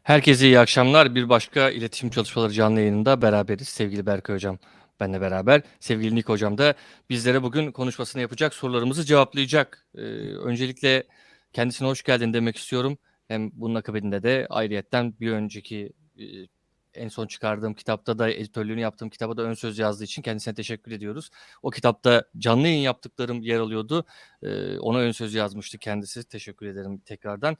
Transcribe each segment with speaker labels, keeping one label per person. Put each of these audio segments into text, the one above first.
Speaker 1: Herkese iyi akşamlar. Bir başka İletişim Çalışmaları canlı yayınında beraberiz. Sevgili Berkay Hocam benle beraber. Sevgili Nik Hocam da bizlere bugün konuşmasını yapacak, sorularımızı cevaplayacak. Öncelikle kendisine hoş geldin demek istiyorum. Hem bunun akabinde de ayrıyetten bir önceki en son çıkardığım kitapta da editörlüğünü yaptığım kitaba da ön söz yazdığı için kendisine teşekkür ediyoruz. O kitapta canlı yayın yaptıklarım yer alıyordu. Ona ön söz yazmıştı kendisi. Teşekkür ederim tekrardan.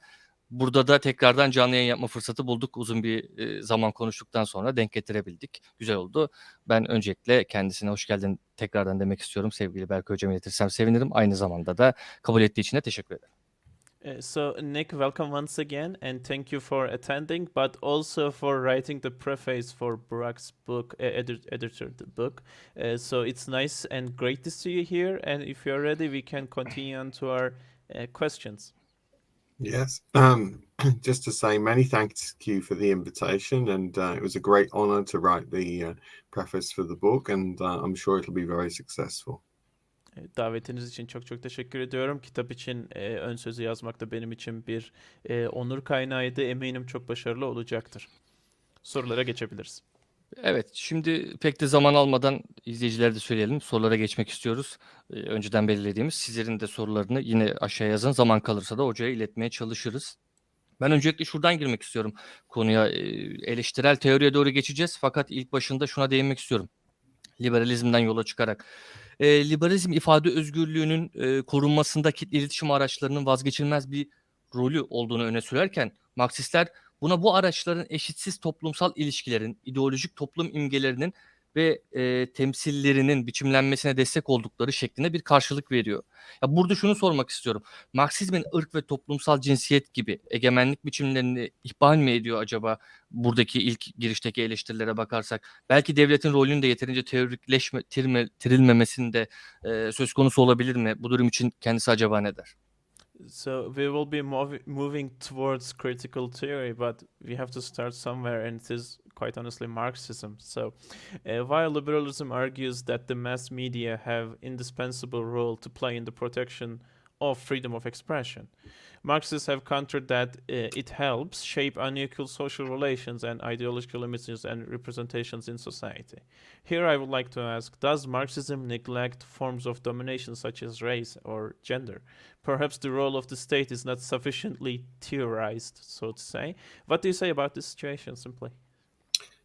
Speaker 1: Burada da tekrardan canlı yayın yapma fırsatı bulduk. Uzun bir zaman konuştuktan sonra denk getirebildik. Güzel oldu. Ben öncelikle kendisine hoş geldin tekrardan demek istiyorum. Sevgili Berkay Hocam iletirsem sevinirim. Aynı zamanda da kabul ettiği için de teşekkür ederim.
Speaker 2: So, Nick, welcome once again, and thank you for attending, but also for writing the preface for Burak's book, editor the book. So it's nice and great to see you here, and if you're ready, we can continue on to our questions.
Speaker 3: Yes. Just to say many thanks to you for the invitation, and it was a great honor to write the preface for the book, and I'm sure it'll be very successful.
Speaker 2: Davetiniz için çok çok teşekkür ediyorum. Kitap için ön sözü yazmak da benim için bir onur kaynağıydı. Eminim çok başarılı olacaktır. Sorulara geçebiliriz.
Speaker 1: Evet, şimdi pek de zaman almadan izleyicilere de söyleyelim. Sorulara geçmek istiyoruz. Önceden belirlediğimiz sizlerin de sorularını yine aşağıya yazın. Zaman kalırsa da hocaya iletmeye çalışırız. Ben öncelikle şuradan girmek istiyorum konuya. Eleştirel teoriye doğru geçeceğiz. Fakat ilk başında şuna değinmek istiyorum. Liberalizmden yola çıkarak. Liberalizm ifade özgürlüğünün korunmasındaki iletişim araçlarının vazgeçilmez bir rolü olduğunu öne sürerken Marksistler buna bu araçların eşitsiz toplumsal ilişkilerin, ideolojik toplum imgelerinin ve temsillerinin biçimlenmesine destek oldukları şeklinde bir karşılık veriyor. Ya burada şunu sormak istiyorum. Marksizmin ırk ve toplumsal cinsiyet gibi egemenlik biçimlerini ihmal mi ediyor acaba buradaki ilk girişteki eleştirilere bakarsak? Belki devletin rolünün de yeterince teorikleştirilmemesinde söz konusu olabilir mi? Bu durum için kendisi acaba ne der?
Speaker 2: So we will be moving towards critical theory, but we have to start somewhere, and it is quite honestly Marxism. So, while liberalism argues that the mass media have indispensable role to play in the protection of freedom of expression, Marxists have countered that it helps shape unequal social relations and ideological images and representations in society. Here, I would like to ask: does Marxism neglect forms of domination such as race or gender? Perhaps the role of the state is not sufficiently theorized, so to say. What do you say about this situation, simply?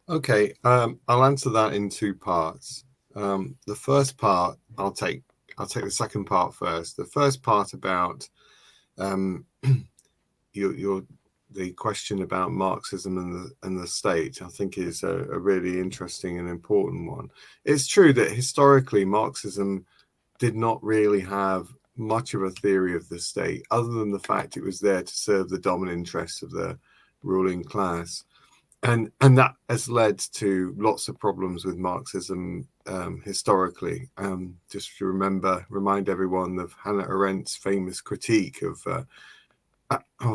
Speaker 3: Okay, I'll answer that in two parts. The first part, I'll take the second part first. The first part about the question about Marxism and the state, I think is a really interesting and important one. It's true that historically Marxism did not really have much of a theory of the state, other than the fact it was there to serve the dominant interests of the ruling class. And that has led to lots of problems with Marxism historically. Just to remind everyone of Hannah Arendt's famous critique of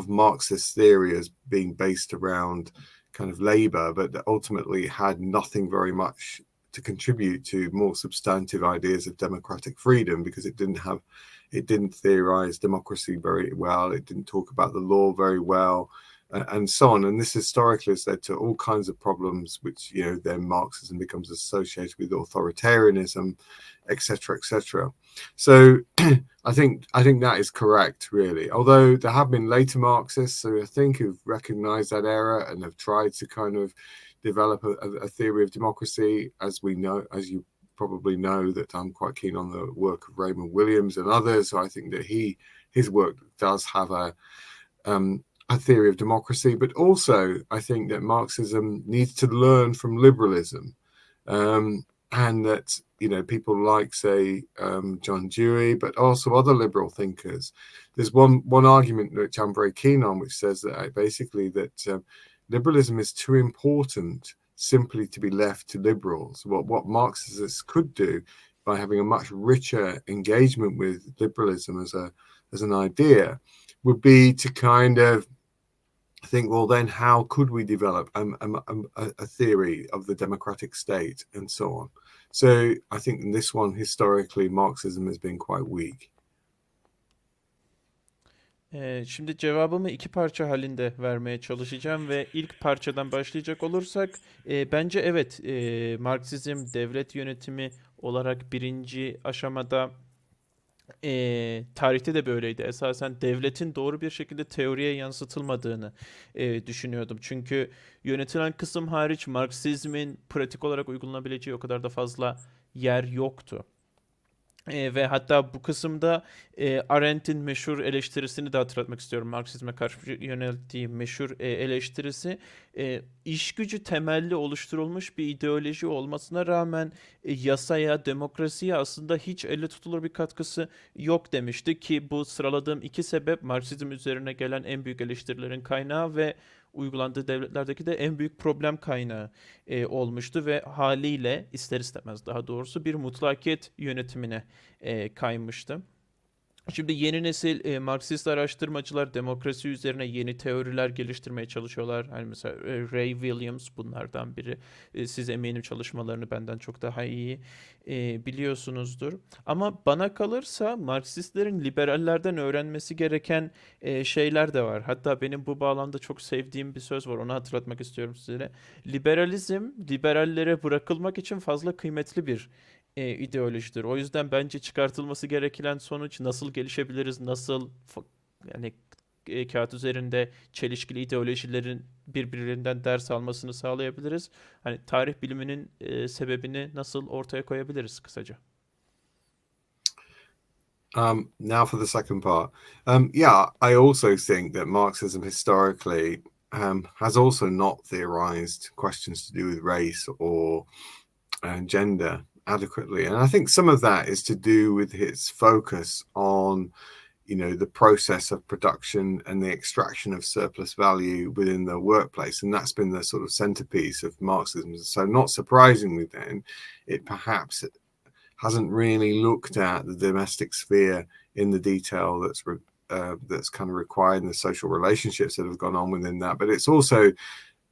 Speaker 3: Marxist theory as being based around kind of labor, but that ultimately had nothing very much to contribute to more substantive ideas of democratic freedom, because it didn't theorize democracy very well. It didn't talk about the law very well. And so on. And this historically has led to all kinds of problems, which, then Marxism becomes associated with authoritarianism, etc., etc. So I think that is correct, really. Although there have been later Marxists who I think have recognized that error and have tried to kind of develop a theory of democracy. As you probably know, that I'm quite keen on the work of Raymond Williams and others. So I think that his work does have a theory of democracy, but also I think that Marxism needs to learn from liberalism, and that people like, say, John Dewey, but also other liberal thinkers. There's one argument which I'm very keen on, which says that basically that liberalism is too important simply to be left to liberals. What Marxists could do by having a much richer engagement with liberalism as an idea would be to kind of think, well, then how could we develop a theory of the democratic state and so on? So I think in this one, historically, Marxism has been quite weak.
Speaker 2: Şimdi cevabımı iki parça halinde vermeye çalışacağım ve ilk parçadan başlayacak olursak bence evet, Marksizm devlet yönetimi olarak birinci aşamada tarihte de böyleydi. Esasen devletin doğru bir şekilde teoriye yansıtılmadığını düşünüyordum. Çünkü yönetilen kısım hariç Marksizmin pratik olarak uygulanabileceği o kadar da fazla yer yoktu. Ve hatta bu kısımda Arendt'in meşhur eleştirisini de hatırlatmak istiyorum. Marksizme karşı yönelttiği meşhur eleştirisi, iş gücü temelli oluşturulmuş bir ideoloji olmasına rağmen yasaya, demokrasiye aslında hiç elle tutulur bir katkısı yok demişti ki bu sıraladığım iki sebep Marksizm üzerine gelen en büyük eleştirilerin kaynağı ve uygulandığı devletlerdeki de en büyük problem kaynağı olmuştu ve haliyle ister istemez daha doğrusu bir mutlakiyet yönetimine kaymıştı. Şimdi yeni nesil Marksist araştırmacılar demokrasi üzerine yeni teoriler geliştirmeye çalışıyorlar. Hani mesela Ray Williams bunlardan biri. Siz eminim çalışmalarını benden çok daha iyi biliyorsunuzdur. Ama bana kalırsa Marksistlerin liberallerden öğrenmesi gereken şeyler de var. Hatta benim bu bağlamda çok sevdiğim bir söz var. Onu hatırlatmak istiyorum size. Liberalizm, liberallere bırakılmak için fazla kıymetli bir ideolojidir. O yüzden bence çıkartılması gereken sonuç nasıl gelişebiliriz, nasıl yani kağıt üzerinde çelişkili ideolojilerin birbirlerinden ders almasını sağlayabiliriz. Hani tarih biliminin sebebini nasıl ortaya koyabiliriz kısaca.
Speaker 3: Now for the second part. Yeah, I also think that Marxism historically has also not theorized questions to do with race or gender adequately. And I think some of that is to do with its focus on, the process of production and the extraction of surplus value within the workplace. And that's been the sort of centerpiece of Marxism. So not surprisingly then, it perhaps hasn't really looked at the domestic sphere in the detail that's kind of required in the social relationships that have gone on within that. But it's also,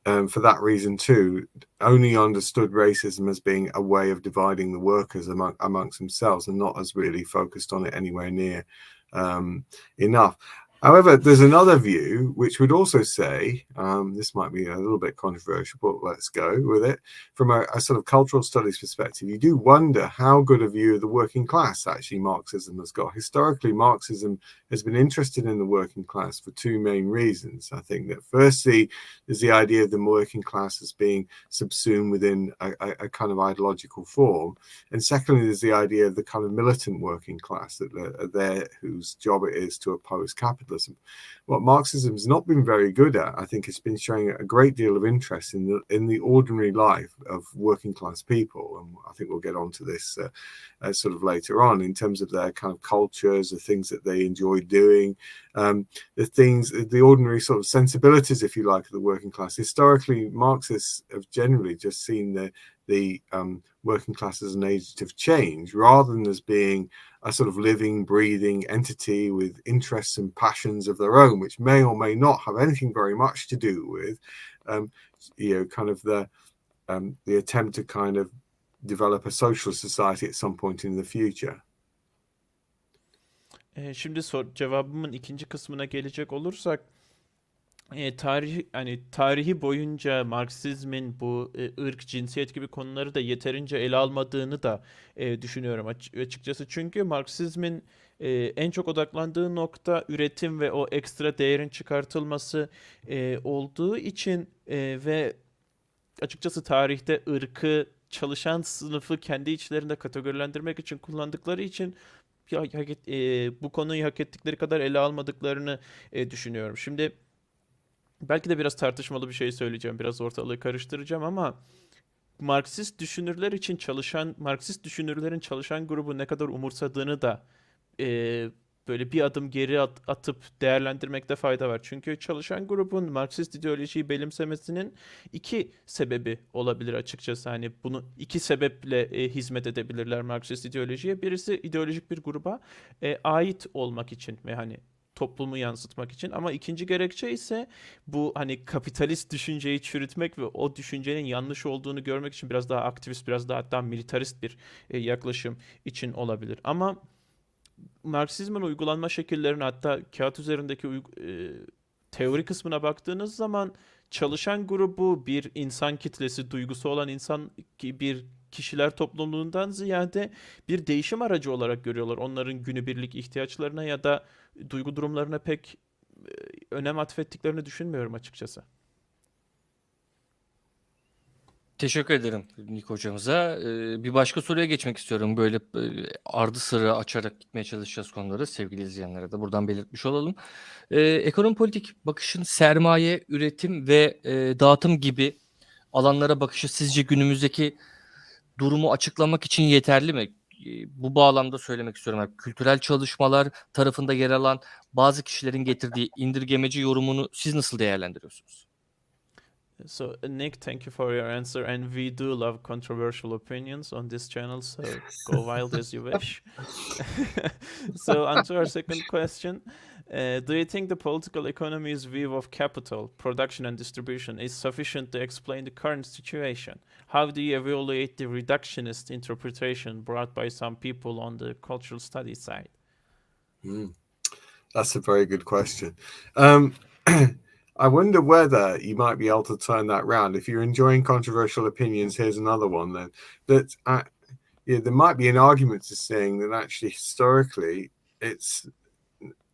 Speaker 3: for that reason too, only understood racism as being a way of dividing the workers amongst themselves and not as really focused on it anywhere near enough. However, there's another view which would also say, this might be a little bit controversial, but let's go with it. From a sort of cultural studies perspective, you do wonder how good a view of the working class actually Marxism has got. Historically, Marxism has been interested in the working class for two main reasons. I think that firstly, there's the idea of the working class as being subsumed within a kind of ideological form. And secondly, there's the idea of the kind of militant working class that are there, whose job it is to oppose capitalism. What Marxism has not been very good at, I think, it's been showing a great deal of interest in the ordinary life of working class people. And I think we'll get onto this sort of later on in terms of their kind of cultures, the things that they enjoy doing, the ordinary sort of sensibilities, if you like, of the working class. Historically, Marxists have generally just seen the working class as an agent of change rather than as being a sort of living, breathing entity with interests and passions of their own, which may or may not have anything very much to do with, kind of the attempt to kind of develop a social society at some point in the future.
Speaker 2: Şimdi cevabımın ikinci kısmına gelecek olursak, tarihi boyunca Marksizmin bu ırk, cinsiyet gibi konuları da yeterince ele almadığını da düşünüyorum açıkçası. Çünkü Marksizmin en çok odaklandığı nokta üretim ve o ekstra değerin çıkartılması olduğu için ve açıkçası tarihte ırkı, çalışan sınıfı kendi içlerinde kategorilendirmek için kullandıkları için bu konuyu hak ettikleri kadar ele almadıklarını düşünüyorum. Şimdi belki de biraz tartışmalı bir şey söyleyeceğim, biraz ortalığı karıştıracağım ama Marksist düşünürlerin çalışan grubu ne kadar umursadığını da böyle bir adım geri atıp değerlendirmekte fayda var. Çünkü çalışan grubun Marksist ideolojiyi benimsemesinin iki sebebi olabilir açıkçası. Hani bunu iki sebeple hizmet edebilirler Marksist ideolojiye. Birisi ideolojik bir gruba ait olmak için ve hani toplumu yansıtmak için, ama ikinci gerekçe ise bu hani kapitalist düşünceyi çürütmek ve o düşüncenin yanlış olduğunu görmek için biraz daha aktivist, biraz daha hatta militarist bir yaklaşım için olabilir. Ama Marksizmin uygulanma şekillerini, hatta kağıt üzerindeki teori kısmına baktığınız zaman çalışan grubu bir insan kitlesi, duygusu olan bir kişiler topluluğundan ziyade bir değişim aracı olarak görüyorlar. Onların günübirlik ihtiyaçlarına ya da duygu durumlarına pek önem atfettiklerini düşünmüyorum açıkçası.
Speaker 1: Teşekkür ederim Nick hocamıza. Bir başka soruya geçmek istiyorum. Böyle ardı sıra açarak gitmeye çalışacağız konuları. Sevgili izleyenlere de buradan belirtmiş olalım. Ekonomi politik bakışın sermaye, üretim ve dağıtım gibi alanlara bakışı sizce günümüzdeki durumu açıklamak için yeterli mi? Bu bağlamda söylemek istiyorum. Yani kültürel çalışmalar tarafında yer alan bazı kişilerin getirdiği indirgemeci yorumunu siz nasıl değerlendiriyorsunuz?
Speaker 2: So, Nick, thank you for your answer, and we do love controversial opinions on this channel, so go wild as you wish. So, on to our second question. Do you think the political economy's view of capital, production, and distribution is sufficient to explain the current situation? How do you evaluate the reductionist interpretation brought by some people on the cultural studies side?
Speaker 3: That's a very good question. I wonder whether you might be able to turn that round. If you're enjoying controversial opinions, here's another one then. There might be an argument to saying that actually historically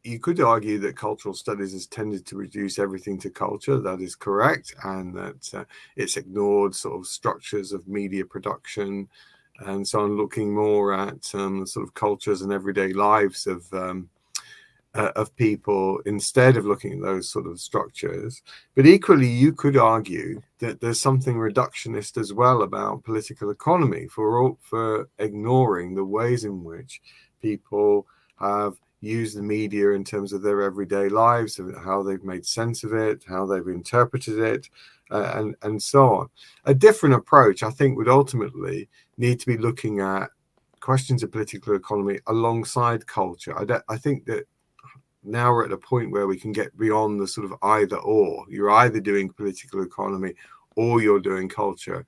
Speaker 3: you could argue that cultural studies has tended to reduce everything to culture. That is correct, and that it's ignored sort of structures of media production and so on, looking more at sort of cultures and everyday lives of people instead of looking at those sort of structures. But equally, you could argue that there's something reductionist as well about political economy for ignoring the ways in which people have used the media in terms of their everyday lives, how they've made sense of it, how they've interpreted it, and so on. A different approach, I think, would ultimately need to be looking at questions of political economy alongside culture. I think that now we're at a point where we can get beyond the sort of either or. You're either doing political economy or you're doing cultural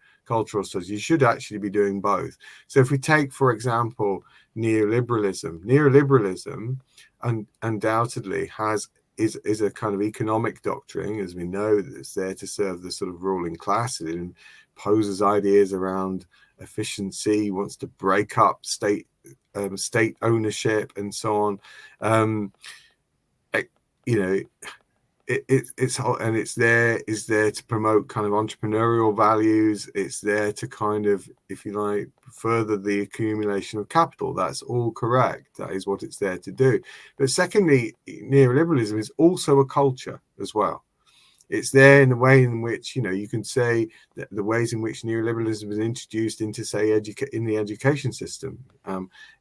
Speaker 3: studies. You should actually be doing both. So if we take, for example, neoliberalism undoubtedly is a kind of economic doctrine, as we know, that's there to serve the sort of ruling class. It imposes ideas around efficiency, wants to break up state ownership and so on. It's there to promote kind of entrepreneurial values. It's there to kind of, if you like, further the accumulation of capital. That's all correct. That is what it's there to do. But secondly, neoliberalism is also a culture as well. It's there in the way in which, you can say that the ways in which neoliberalism is introduced into, say, in the education system.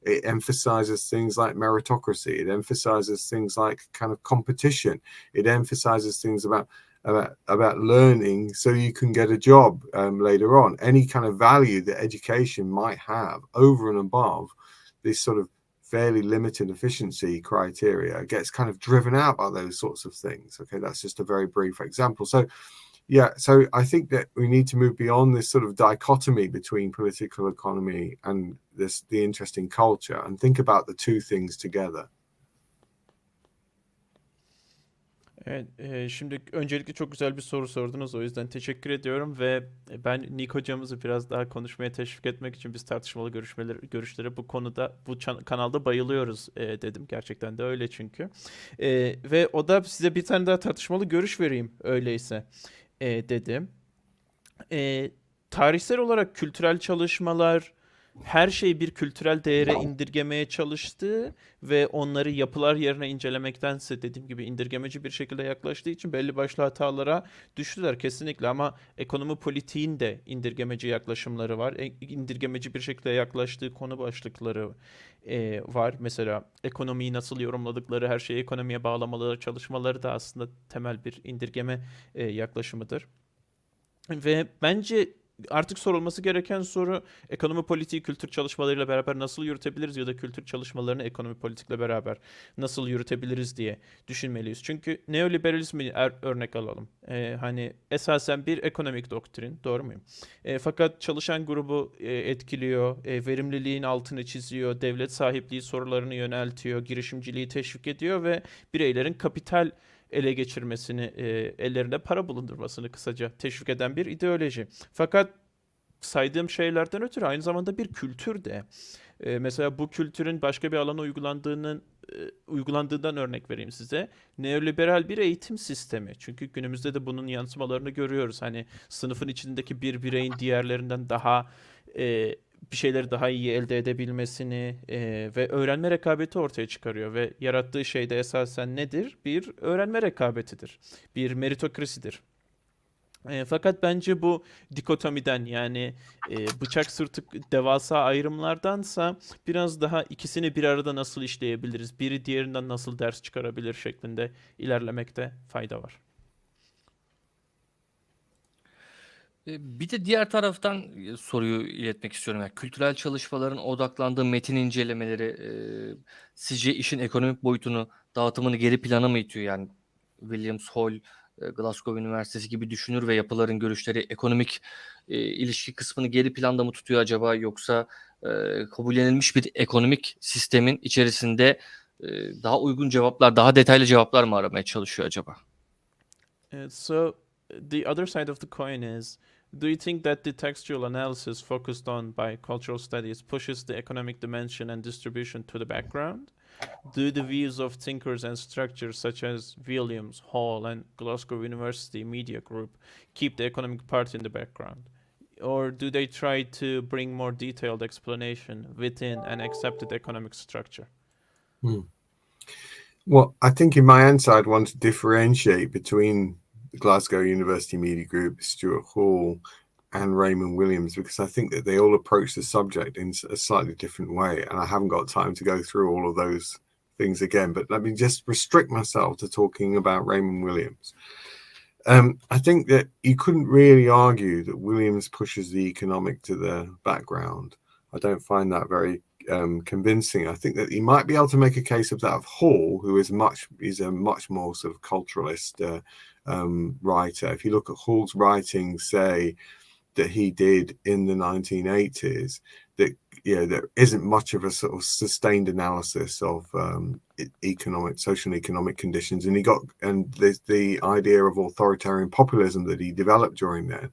Speaker 3: It emphasizes things like meritocracy. It emphasizes things like kind of competition. It emphasizes things about learning so you can get a job later on. Any kind of value that education might have over and above this sort of fairly limited efficiency criteria gets kind of driven out by those sorts of things. Okay, that's just a very brief example. So I think that we need to move beyond this sort of dichotomy between political economy and the interesting culture and think about the two things together.
Speaker 2: Evet, şimdi öncelikle çok güzel bir soru sordunuz. O yüzden teşekkür ediyorum ve ben Nick hocamızı biraz daha konuşmaya teşvik etmek için biz tartışmalı görüşlere bu konuda kanalda bayılıyoruz dedim. Gerçekten de öyle çünkü. Ve o da size bir tane daha tartışmalı görüş vereyim öyleyse dedim. Tarihsel olarak kültürel çalışmalar her şeyi bir kültürel değere indirgemeye çalıştı ve onları yapılar yerine incelemektense dediğim gibi indirgemeci bir şekilde yaklaştığı için belli başlı hatalara düştüler kesinlikle, ama ekonomi politiğin de indirgemeci yaklaşımları var. İndirgemeci bir şekilde yaklaştığı konu başlıkları var. Mesela ekonomiyi nasıl yorumladıkları, her şeyi ekonomiye bağlamaları çalışmaları da aslında temel bir indirgeme yaklaşımıdır. Ve bence artık sorulması gereken soru, ekonomi politiği kültür çalışmalarıyla beraber nasıl yürütebiliriz ya da kültür çalışmalarını ekonomi politikle beraber nasıl yürütebiliriz diye düşünmeliyiz. Çünkü neoliberalizmi örnek alalım. Hani esasen bir ekonomik doktrin, doğru muyum? Fakat çalışan grubu etkiliyor, verimliliğin altını çiziyor, devlet sahipliği sorularını yöneltiyor, girişimciliği teşvik ediyor ve bireylerin kapital ele geçirmesini, ellerinde para bulundurmasını kısaca teşvik eden bir ideoloji. Fakat saydığım şeylerden ötürü aynı zamanda bir kültür de. Mesela bu kültürün başka bir alana uygulandığından örnek vereyim size. Neoliberal bir eğitim sistemi. Çünkü günümüzde de bunun yansımalarını görüyoruz. Hani sınıfın içindeki bir bireyin diğerlerinden daha bir şeyleri daha iyi elde edebilmesini ve öğrenme rekabeti ortaya çıkarıyor ve yarattığı şey de esasen nedir? Bir öğrenme rekabetidir. Bir meritokrasidir. Fakat bence bu dikotomiden yani bıçak sırtı devasa ayrımlardansa biraz daha ikisini bir arada nasıl işleyebiliriz, biri diğerinden nasıl ders çıkarabilir şeklinde ilerlemekte fayda var.
Speaker 1: Bir de diğer taraftan soruyu iletmek istiyorum. Yani kültürel çalışmaların odaklandığı metin incelemeleri sizce işin ekonomik boyutunu, dağıtımını geri plana mı itiyor? Yani Williams, Hall, Glasgow Üniversitesi gibi düşünür ve yapıların görüşleri ekonomik ilişki kısmını geri planda mı tutuyor acaba? Yoksa kabullenilmiş bir ekonomik sistemin içerisinde daha uygun cevaplar, daha detaylı cevaplar mı aramaya çalışıyor acaba?
Speaker 2: So the other side of the coin is, do you think that the textual analysis focused on by cultural studies pushes the economic dimension and distribution to the background? Do the views of thinkers and structures such as Williams, Hall, and Glasgow University Media Group keep the economic part in the background? Or do they try to bring more detailed explanation within an accepted economic structure?
Speaker 3: Well, I think in my answer, I'd want to differentiate between the Glasgow University Media Group, Stuart Hall, and Raymond Williams, because I think that they all approach the subject in a slightly different way. And I haven't got time to go through all of those things again, but let me just restrict myself to talking about Raymond Williams. I think that you couldn't really argue that Williams pushes the economic to the background. I don't find that very convincing. I think that you might be able to make a case of that of Hall, who is a much more sort of culturalist writer. If you look at Hall's writing, say, that he did in the 1980s, that there isn't much of a sort of sustained analysis of social and economic conditions, and the idea of authoritarian populism that he developed during then,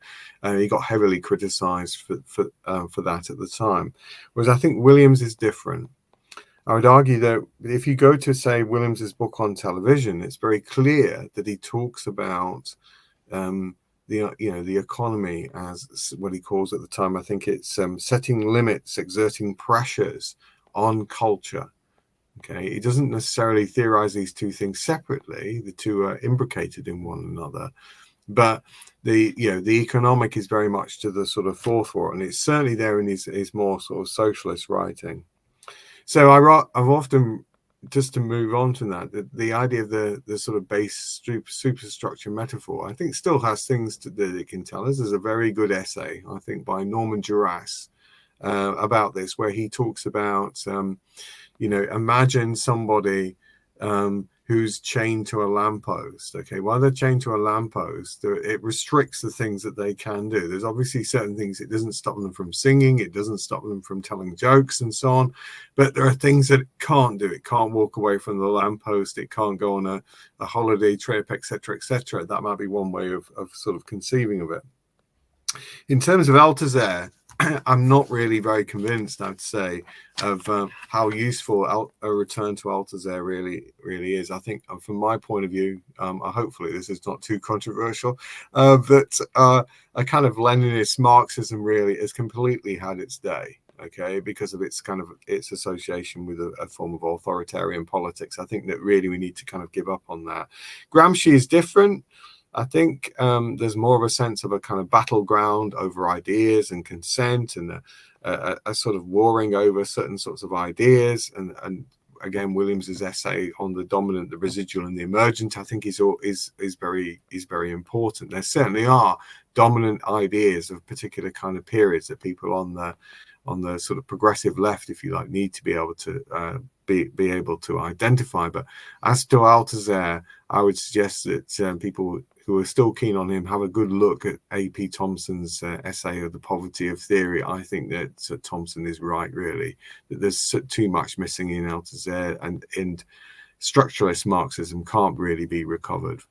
Speaker 3: he got heavily criticized for that at the time. Whereas I think Williams is different. I would argue that if you go to, say, Williams's book on television, it's very clear that he talks about the economy as what he calls at the time, I think it's setting limits, exerting pressures on culture. Okay, he doesn't necessarily theorize these two things separately. The two are imbricated in one another, but the economic is very much to the sort of forefront, and it's certainly there in his more sort of socialist writing. So I've often, just to move on to that, the idea of the sort of base superstructure metaphor, I think still has things that it can tell us. There's a very good essay, I think, by Norman Duras about this, where he talks about, imagine somebody who's chained to a lamppost. Okay, while they're chained to a lamppost, it restricts the things that they can do. There's obviously certain things it doesn't stop them from singing, it doesn't stop them from telling jokes and so on, but there are things that it can't do. It can't walk away from the lamppost, it can't go on a holiday trip, etc., etc. That might be one way of sort of conceiving of it. In terms of Althusser, I'm not really very convinced, I'd say, of how useful a return to Althusser really is. I think, from my point of view, hopefully this is not too controversial, that a kind of Leninist Marxism really has completely had its day. Okay, because of its association with a form of authoritarian politics. I think that really we need to kind of give up on that. Gramsci is different. I think there's more of a sense of a kind of battleground over ideas and consent, and a sort of warring over certain sorts of ideas, and again, Williams's essay on the dominant, the residual, and the emergent, I think is very important. There certainly are dominant ideas of particular kind of periods that people on the sort of progressive left, if you like, need to be able to be able to identify. But as to Althusser, I would suggest that people who are still keen on him have a good look at A.P. Thompson's essay of the poverty of theory. I think that Thompson is right, really, that there's too much missing in Althusser, and structuralist Marxism can't really be recovered.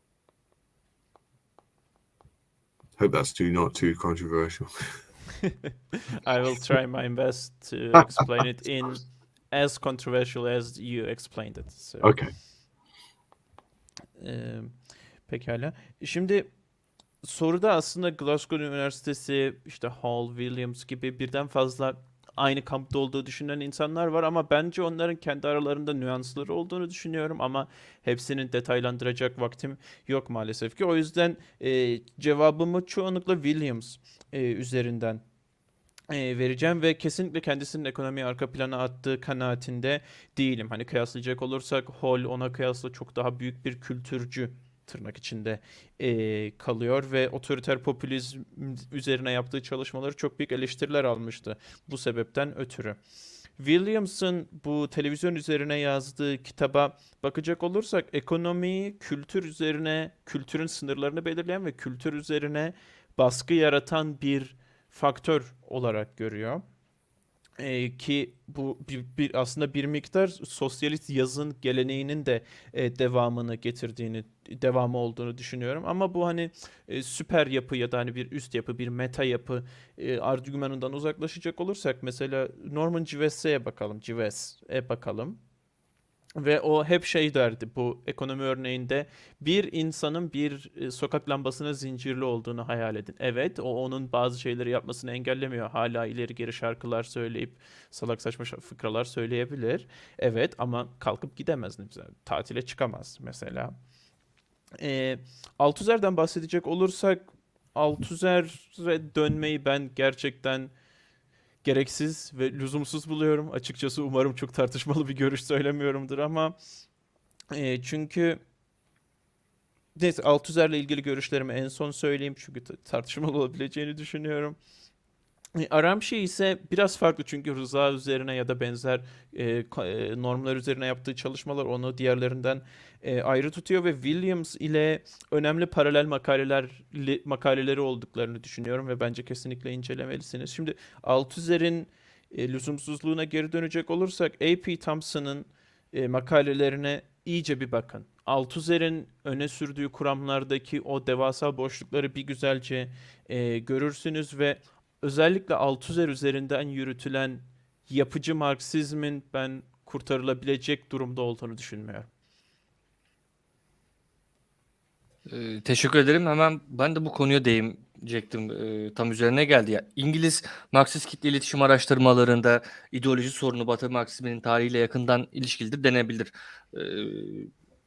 Speaker 3: Hope that's not too controversial.
Speaker 2: I will try my best to explain it in as controversial as you explained it. So.
Speaker 3: Okay.
Speaker 2: Pekala. Şimdi soruda aslında Glasgow Üniversitesi, işte Hall, Williams gibi birden fazla aynı kampta olduğu düşünen insanlar var ama bence onların kendi aralarında nüansları olduğunu düşünüyorum ama hepsini detaylandıracak vaktim yok maalesef ki. O yüzden cevabımı çoğunlukla Williams üzerinden vereceğim ve kesinlikle kendisinin ekonomiyi arka plana attığı kanaatinde değilim. Hani kıyaslayacak olursak Hall ona kıyasla çok daha büyük bir kültürcü tırnak içinde kalıyor ve otoriter popülizm üzerine yaptığı çalışmaları çok büyük eleştiriler almıştı bu sebepten ötürü. Williams'ın bu televizyon üzerine yazdığı kitaba bakacak olursak ekonomiyi kültür üzerine, kültürün sınırlarını belirleyen ve kültür üzerine baskı yaratan bir faktör olarak görüyor. Ki bu aslında bir miktar sosyalist yazın geleneğinin de devamı olduğunu düşünüyorum. Ama bu hani süper yapı ya da hani bir üst yapı, bir meta yapı argümanından uzaklaşacak olursak mesela Norman Gives'e bakalım. Ve o hep şey derdi bu ekonomi örneğinde, bir insanın bir sokak lambasına zincirli olduğunu hayal edin. Evet, o onun bazı şeyleri yapmasını engellemiyor. Hala ileri geri şarkılar söyleyip salak saçma fıkralar söyleyebilir. Evet, ama kalkıp gidemez. Tatile çıkamaz mesela. Althusser'den bahsedecek olursak Althusser'e dönmeyi ben gerçekten gereksiz ve lüzumsuz buluyorum. Açıkçası umarım çok tartışmalı bir görüş söylemiyorumdur ama çünkü neyse, Althusser'le ilgili görüşlerimi en son söyleyeyim çünkü tartışmalı olabileceğini düşünüyorum. Aramsci ise biraz farklı çünkü rıza üzerine ya da benzer normlar üzerine yaptığı çalışmalar onu diğerlerinden ayrı tutuyor ve Williams ile önemli paralel makaleleri olduklarını düşünüyorum ve bence kesinlikle incelemelisiniz. Şimdi Althusser'in lüzumsuzluğuna geri dönecek olursak A.P. Thompson'ın makalelerine iyice bir bakın. Althusser'in öne sürdüğü kuramlardaki o devasa boşlukları bir güzelce görürsünüz ve özellikle Althusser üzerinden yürütülen yapıcı Marksizmin ben kurtarılabilecek durumda olduğunu düşünmüyorum.
Speaker 1: Teşekkür ederim. Hemen ben de bu konuya değinecektim. Tam üzerine geldi ya. İngiliz Marksist kitle iletişim araştırmalarında ideoloji sorunu Batı Marksizminin tarihiyle yakından ilişkilidir denebilir.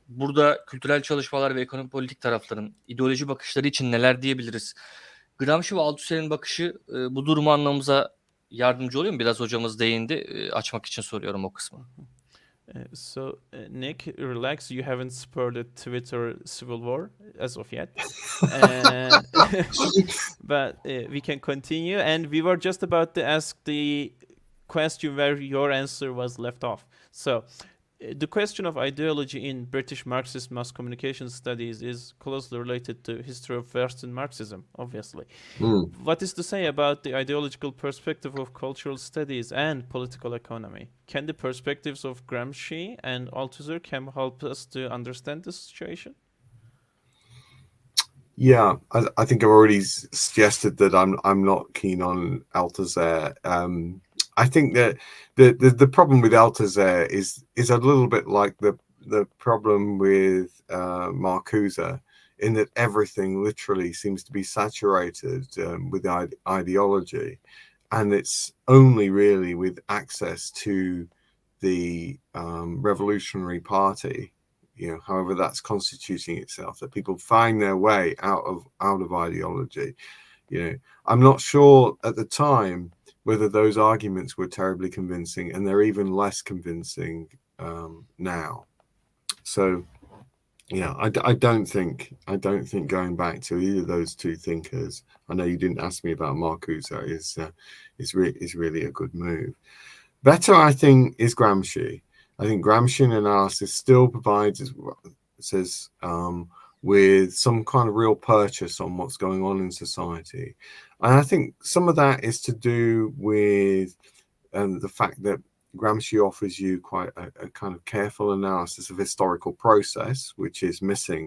Speaker 1: Burada kültürel çalışmalar ve ekonomi politik tarafların ideoloji bakışları için neler diyebiliriz? Gramsci ve Althusser'in bakışı bu durumu anlamamıza yardımcı oluyor mu? Biraz hocamız değindi. Açmak için soruyorum o kısmı.
Speaker 2: So, Nick, relax. You haven't spurred a Twitter civil war as of yet. But we can continue. And we were just about to ask the question where your answer was left off. So, the question of ideology in British Marxist mass communication studies is closely related to history of Western Marxism, obviously. What is to say about the ideological perspective of cultural studies and political economy? Can the perspectives of Gramsci and Althusser help us to understand the situation?
Speaker 3: Yeah, I think I've already suggested that I'm not keen on Althusser. I think that the problem with Althusser is a little bit like the problem with Marcuse, in that everything literally seems to be saturated with ideology, and it's only really with access to the Revolutionary Party, however that's constituting itself, that people find their way out of ideology. I'm not sure at the time whether those arguments were terribly convincing, and they're even less convincing now. So yeah, I don't think going back to either of those two thinkers. I know you didn't ask me about Marcuse. Is really a good move. Better, I think, is Gramsci. I think Gramscian analysis still provides us with some kind of real purchase on what's going on in society, and I think some of that is to do with the fact that Gramsci offers you quite a kind of careful analysis of historical process, which is missing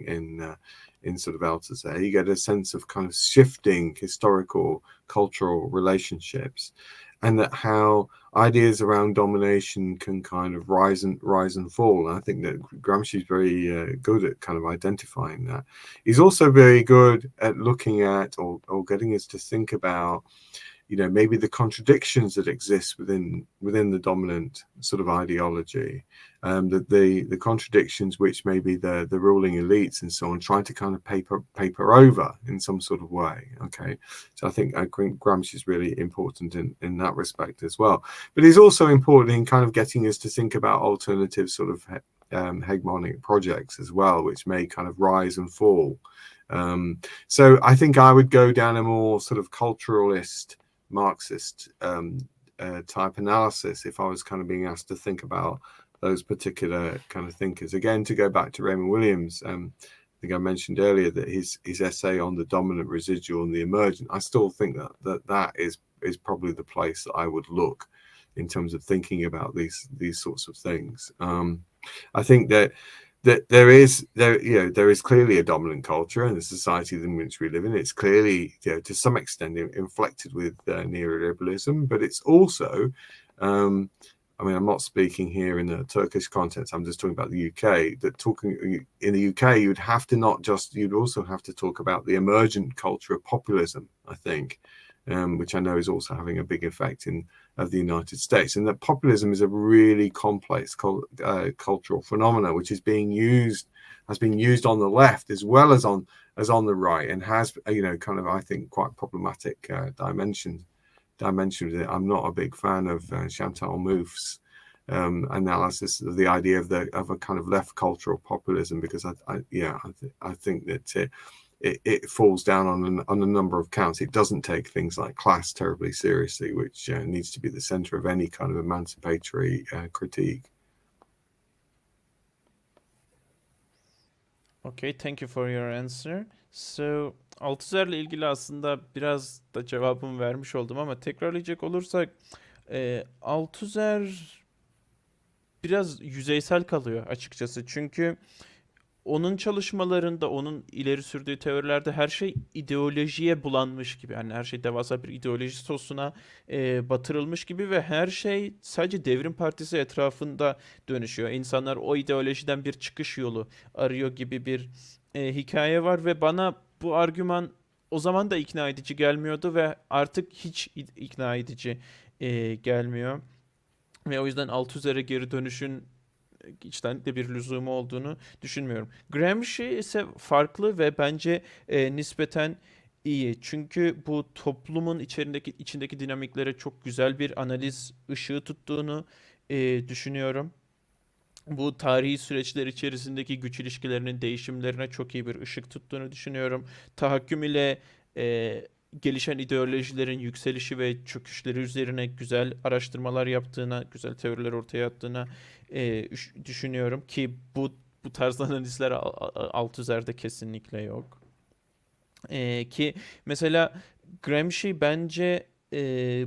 Speaker 3: in sort of Althusser. You get a sense of kind of shifting historical, cultural relationships, and that how ideas around domination can kind of rise and fall. And I think that Gramsci is very good at kind of identifying that. He's also very good at looking at or getting us to think about, you know, maybe the contradictions that exist within the dominant sort of ideology, the contradictions which maybe the ruling elites and so on trying to kind of paper over in some sort of way. Okay, so I think Gramsci is really important in that respect as well. But he's also important in kind of getting us to think about alternative sort of hegemonic projects as well, which may kind of rise and fall. So I think I would go down a more sort of culturalist, Marxist type analysis if I was kind of being asked to think about those particular kind of thinkers. Again, to go back to Raymond Williams, I think I mentioned earlier that his essay on the dominant, residual, and the emergent, I still think that is probably the place that I would look in terms of thinking about these sorts of things. I think that there is clearly a dominant culture in the society in which we live in. It's clearly, you know, to some extent inflected with neoliberalism, but it's also, I mean, I'm not speaking here in a Turkish context. I'm just talking about the UK. That talking in the UK, you'd also have to talk about the emergent culture of populism, I think, which I know is also having a big effect of the United States, and that populism is a really complex cultural phenomena, which has been used on the left as well as on the right, and has, you know, kind of, I think, quite problematic dimensions. I'm not a big fan of Chantal Mouffe's analysis of the idea of a kind of left cultural populism, because I think that it falls down on a number of counts. It doesn't take things like class terribly seriously, which needs to be the center of any kind of emancipatory critique.
Speaker 2: Okay, thank you for your answer. So, Althusser'le ilgili aslında biraz da cevabımı vermiş oldum ama tekrarlayacak olursak Althusser biraz yüzeysel kalıyor açıkçası. Çünkü onun çalışmalarında, onun ileri sürdüğü teorilerde her şey ideolojiye bulanmış gibi. Yani her şey devasa bir ideoloji sosuna batırılmış gibi ve her şey sadece Devrim Partisi etrafında dönüşüyor. İnsanlar o ideolojiden bir çıkış yolu arıyor gibi bir hikaye var ve bana bu argüman o zaman da ikna edici gelmiyordu ve artık hiç ikna edici gelmiyor. Ve o yüzden Althusser'e geri dönüşün içtenlikle bir lüzumu olduğunu düşünmüyorum. Gramsci ise farklı ve bence nispeten iyi. Çünkü bu toplumun içindeki dinamiklere çok güzel bir analiz ışığı tuttuğunu düşünüyorum. Bu tarihi süreçler içerisindeki güç ilişkilerinin değişimlerine çok iyi bir ışık tuttuğunu düşünüyorum. Tahakküm ile gelişen ideolojilerin yükselişi ve çöküşleri üzerine güzel araştırmalar yaptığına, güzel teoriler ortaya attığına düşünüyorum ki bu tarz analizler Althusser'de kesinlikle yok. Ki mesela Gramsci bence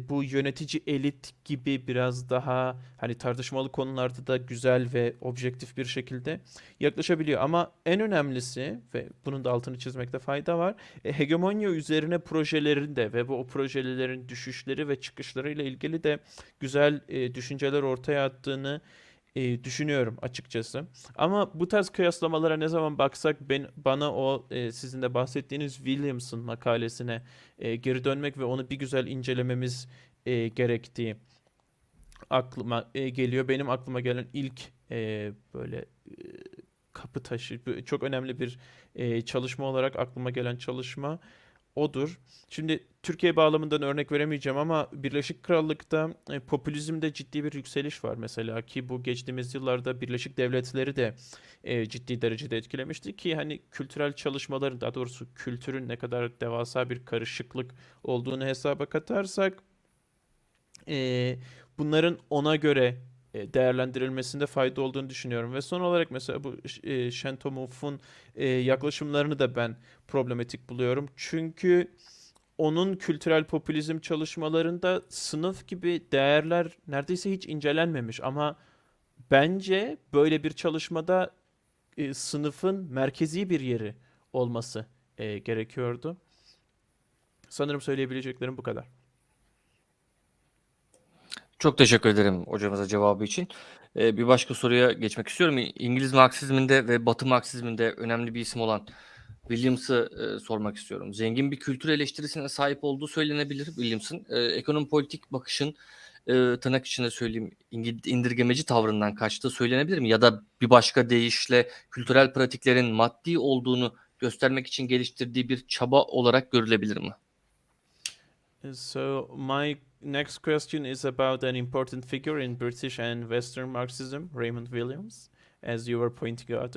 Speaker 2: bu yönetici elit gibi biraz daha hani tartışmalı konularda da güzel ve objektif bir şekilde yaklaşabiliyor. Ama en önemlisi ve bunun da altını çizmekte fayda var. Hegemonya üzerine projelerinde ve o projelerin düşüşleri ve çıkışları ile ilgili de güzel düşünceler ortaya attığını düşünüyorum açıkçası. Ama bu tarz kıyaslamalara ne zaman baksak bana o sizin de bahsettiğiniz Williams'ın makalesine geri dönmek ve onu bir güzel incelememiz gerektiği aklıma geliyor. Benim aklıma gelen ilk böyle kapı taşı, çok önemli bir çalışma olarak aklıma gelen çalışma odur. Şimdi Türkiye bağlamından örnek veremeyeceğim ama Birleşik Krallık'ta popülizmde ciddi bir yükseliş var mesela, ki bu geçtiğimiz yıllarda Birleşik Devletleri de ciddi derecede etkilemişti, ki hani kültürel çalışmaların, daha doğrusu kültürün ne kadar devasa bir karışıklık olduğunu hesaba katarsak e, bunların ona göre değerlendirilmesinde fayda olduğunu düşünüyorum. Ve son olarak mesela bu Shentomuf'un yaklaşımlarını da ben problematik buluyorum. Çünkü onun kültürel popülizm çalışmalarında sınıf gibi değerler neredeyse hiç incelenmemiş. Ama bence böyle bir çalışmada sınıfın merkezi bir yeri olması gerekiyordu. Sanırım söyleyebileceklerim bu kadar.
Speaker 1: Çok teşekkür ederim hocamıza cevabı için. Bir başka soruya geçmek istiyorum. İngiliz Marksizminde ve Batı Marksizminde önemli bir isim olan Williams'ı sormak istiyorum. Zengin bir kültür eleştirisine sahip olduğu söylenebilir Williams'ın. Ekonomi politik bakışın tırnak içinde söyleyeyim indirgemeci tavrından kaçtığı söylenebilir mi? Ya da bir başka deyişle kültürel pratiklerin maddi olduğunu göstermek için geliştirdiği bir çaba olarak görülebilir mi?
Speaker 2: So my next question is about an important figure in British and Western Marxism, Raymond Williams, as you were pointing out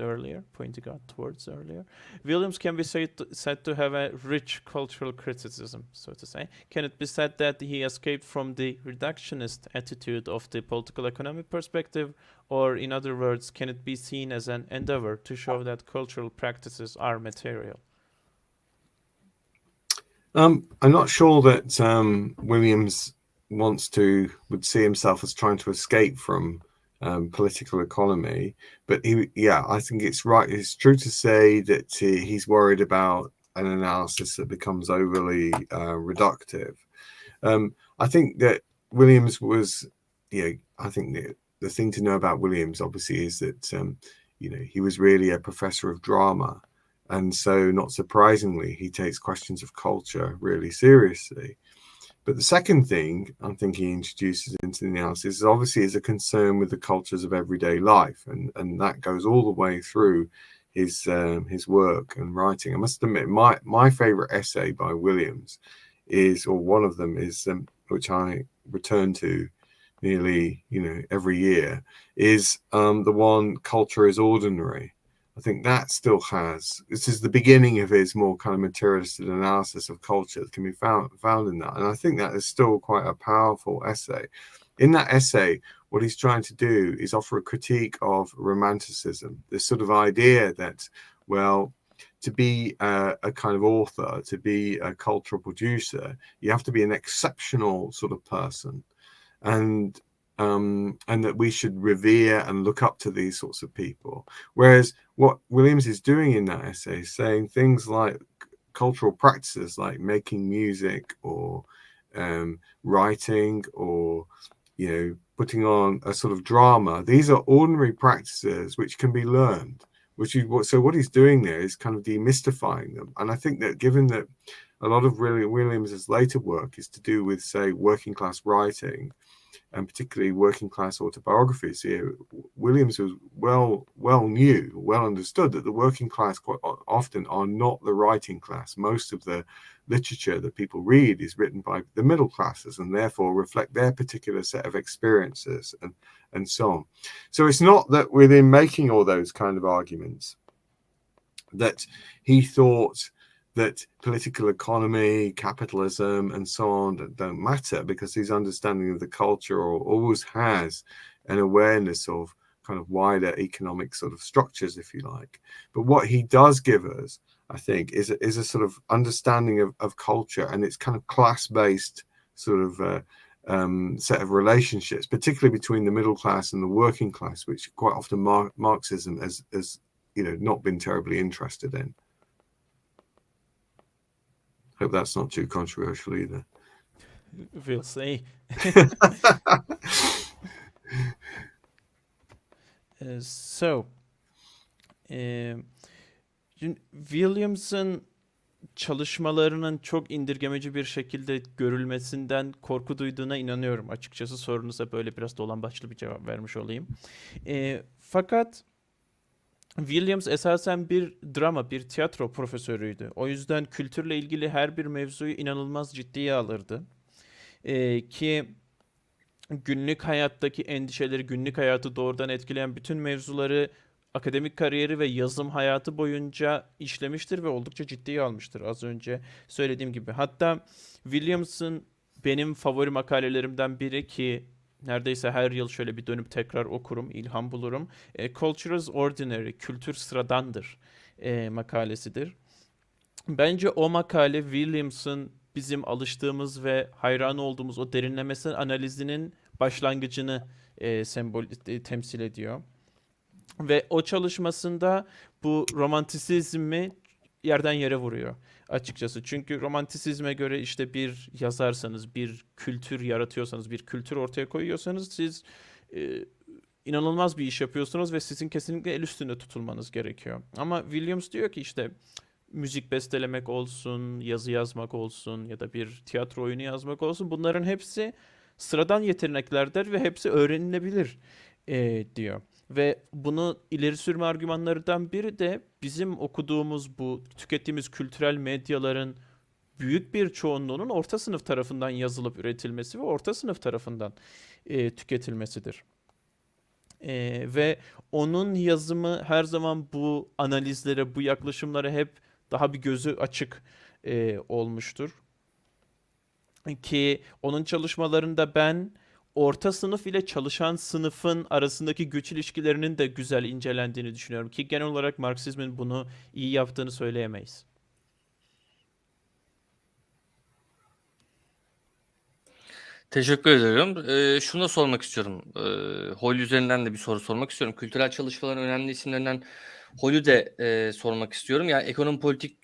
Speaker 2: towards earlier. Williams can be said to have a rich cultural criticism, so to say. Can it be said that he escaped from the reductionist attitude of the political economy perspective, or in other words, can it be seen as an endeavor to show that cultural practices are material?
Speaker 3: I'm not sure that Williams would see himself as trying to escape from political economy, but I think it's right. It's true to say that he's worried about an analysis that becomes overly reductive. I think that Williams was, I think the thing to know about Williams obviously is that he was really a professor of drama. And so, not surprisingly, he takes questions of culture really seriously. But the second thing I think he introduces into the analysis is a concern with the cultures of everyday life. And that goes all the way through his work and writing. I must admit, my favorite essay by Williams or one of them is, which I return to nearly, every year, is the one, Culture is Ordinary. I think that still this is the beginning of his more kind of materialistic analysis of culture that can be found in that. And I think that is still quite a powerful essay. In that essay, what he's trying to do is offer a critique of romanticism, this sort of idea that, well, to be a kind of author, to be a cultural producer, you have to be an exceptional sort of person. And that we should revere and look up to these sorts of people. Whereas what Williams is doing in that essay is saying things like cultural practices like making music or writing or, putting on a sort of drama. These are ordinary practices which can be learned. So what he's doing there is kind of demystifying them. And I think that given that a lot of Williams's later work is to do with, say, working class writing, and particularly working class autobiographies, Williams was well understood that the working class quite often are not the writing class. Most of the literature that people read is written by the middle classes and therefore reflect their particular set of experiences and so on. So it's not that within making all those kind of arguments that he thought that political economy, capitalism, and so on don't matter, because his understanding of the culture always has an awareness of kind of wider economic sort of structures, if you like. But what he does give us, I think, is a sort of understanding of culture and its kind of class-based sort of set of relationships, particularly between the middle class and the working class, which quite often Marxism has not been terribly interested in. Hope that's not too controversial either.
Speaker 2: We'll see. Williams'ın çalışmalarının çok indirgemeci bir şekilde görülmesinden korku duyduğuna inanıyorum. Açıkçası sorunuza böyle biraz dolambaçlı bir cevap vermiş olayım. Fakat Williams esasen bir drama, bir tiyatro profesörüydü. O yüzden kültürle ilgili her bir mevzuyu inanılmaz ciddiye alırdı. Ki günlük hayattaki endişeleri, günlük hayatı doğrudan etkileyen bütün mevzuları akademik kariyeri ve yazım hayatı boyunca işlemiştir ve oldukça ciddiye almıştır az önce söylediğim gibi. Hatta Williams'ın benim favori makalelerimden biri, ki neredeyse her yıl şöyle bir dönüp tekrar okurum, ilham bulurum. Culture is ordinary, kültür sıradandır makalesidir. Bence o makale Williams'ın bizim alıştığımız ve hayran olduğumuz o derinlemesine analizinin başlangıcını temsil ediyor. Ve o çalışmasında bu romantisizmi yerden yere vuruyor açıkçası. Çünkü romantisizme göre işte bir yazarsanız, bir kültür yaratıyorsanız, bir kültür ortaya koyuyorsanız siz inanılmaz bir iş yapıyorsunuz ve sizin kesinlikle el üstünde tutulmanız gerekiyor. Ama Williams diyor ki işte müzik bestelemek olsun, yazı yazmak olsun ya da bir tiyatro oyunu yazmak olsun, bunların hepsi sıradan yeteneklerdir ve hepsi öğrenilebilir diyor. Ve bunu ileri sürme argümanlarından biri de bizim okuduğumuz, bu tükettiğimiz kültürel medyaların büyük bir çoğunluğunun orta sınıf tarafından yazılıp üretilmesi ve orta sınıf tarafından tüketilmesidir. Ve onun yazımı her zaman bu analizlere, bu yaklaşımlara hep daha bir gözü açık olmuştur. Ki onun çalışmalarında ben orta sınıf ile çalışan sınıfın arasındaki güç ilişkilerinin de güzel incelendiğini düşünüyorum. Ki genel olarak Marksizmin bunu iyi yaptığını söyleyemeyiz.
Speaker 1: Teşekkür ederim. Şunu da sormak istiyorum. Holly üzerinden de bir soru sormak istiyorum. Kültürel çalışmaların önemli isimlerinden Holly de sormak istiyorum. Yani ekonomi politik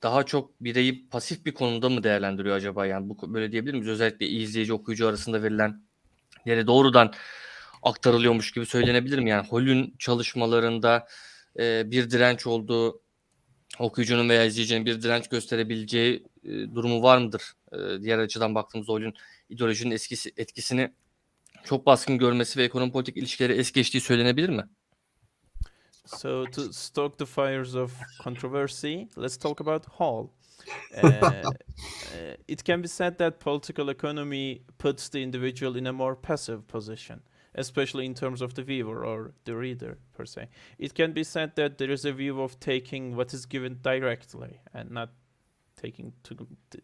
Speaker 1: daha çok bireyi pasif bir konumda mı değerlendiriyor acaba? Yani bu böyle diyebilir miyiz? Özellikle izleyici okuyucu arasında verilen yere doğrudan aktarılıyormuş gibi söylenebilir mi? Yani Holly'nin çalışmalarında bir direnç olduğu, okuyucunun veya izleyicinin bir direnç gösterebileceği durumu var mıdır? Diğer açıdan baktığımızda oyunun ideolojinin etkisini çok baskın görmesi ve ekonomi politik ilişkileri es geçtiği söylenebilir mi?
Speaker 2: So to stoke the fires of controversy, let's talk about Hall. It can be said that political economy puts the individual in a more passive position, especially in terms of the viewer or the reader per se. It can be said that there is a view of taking what is given directly and not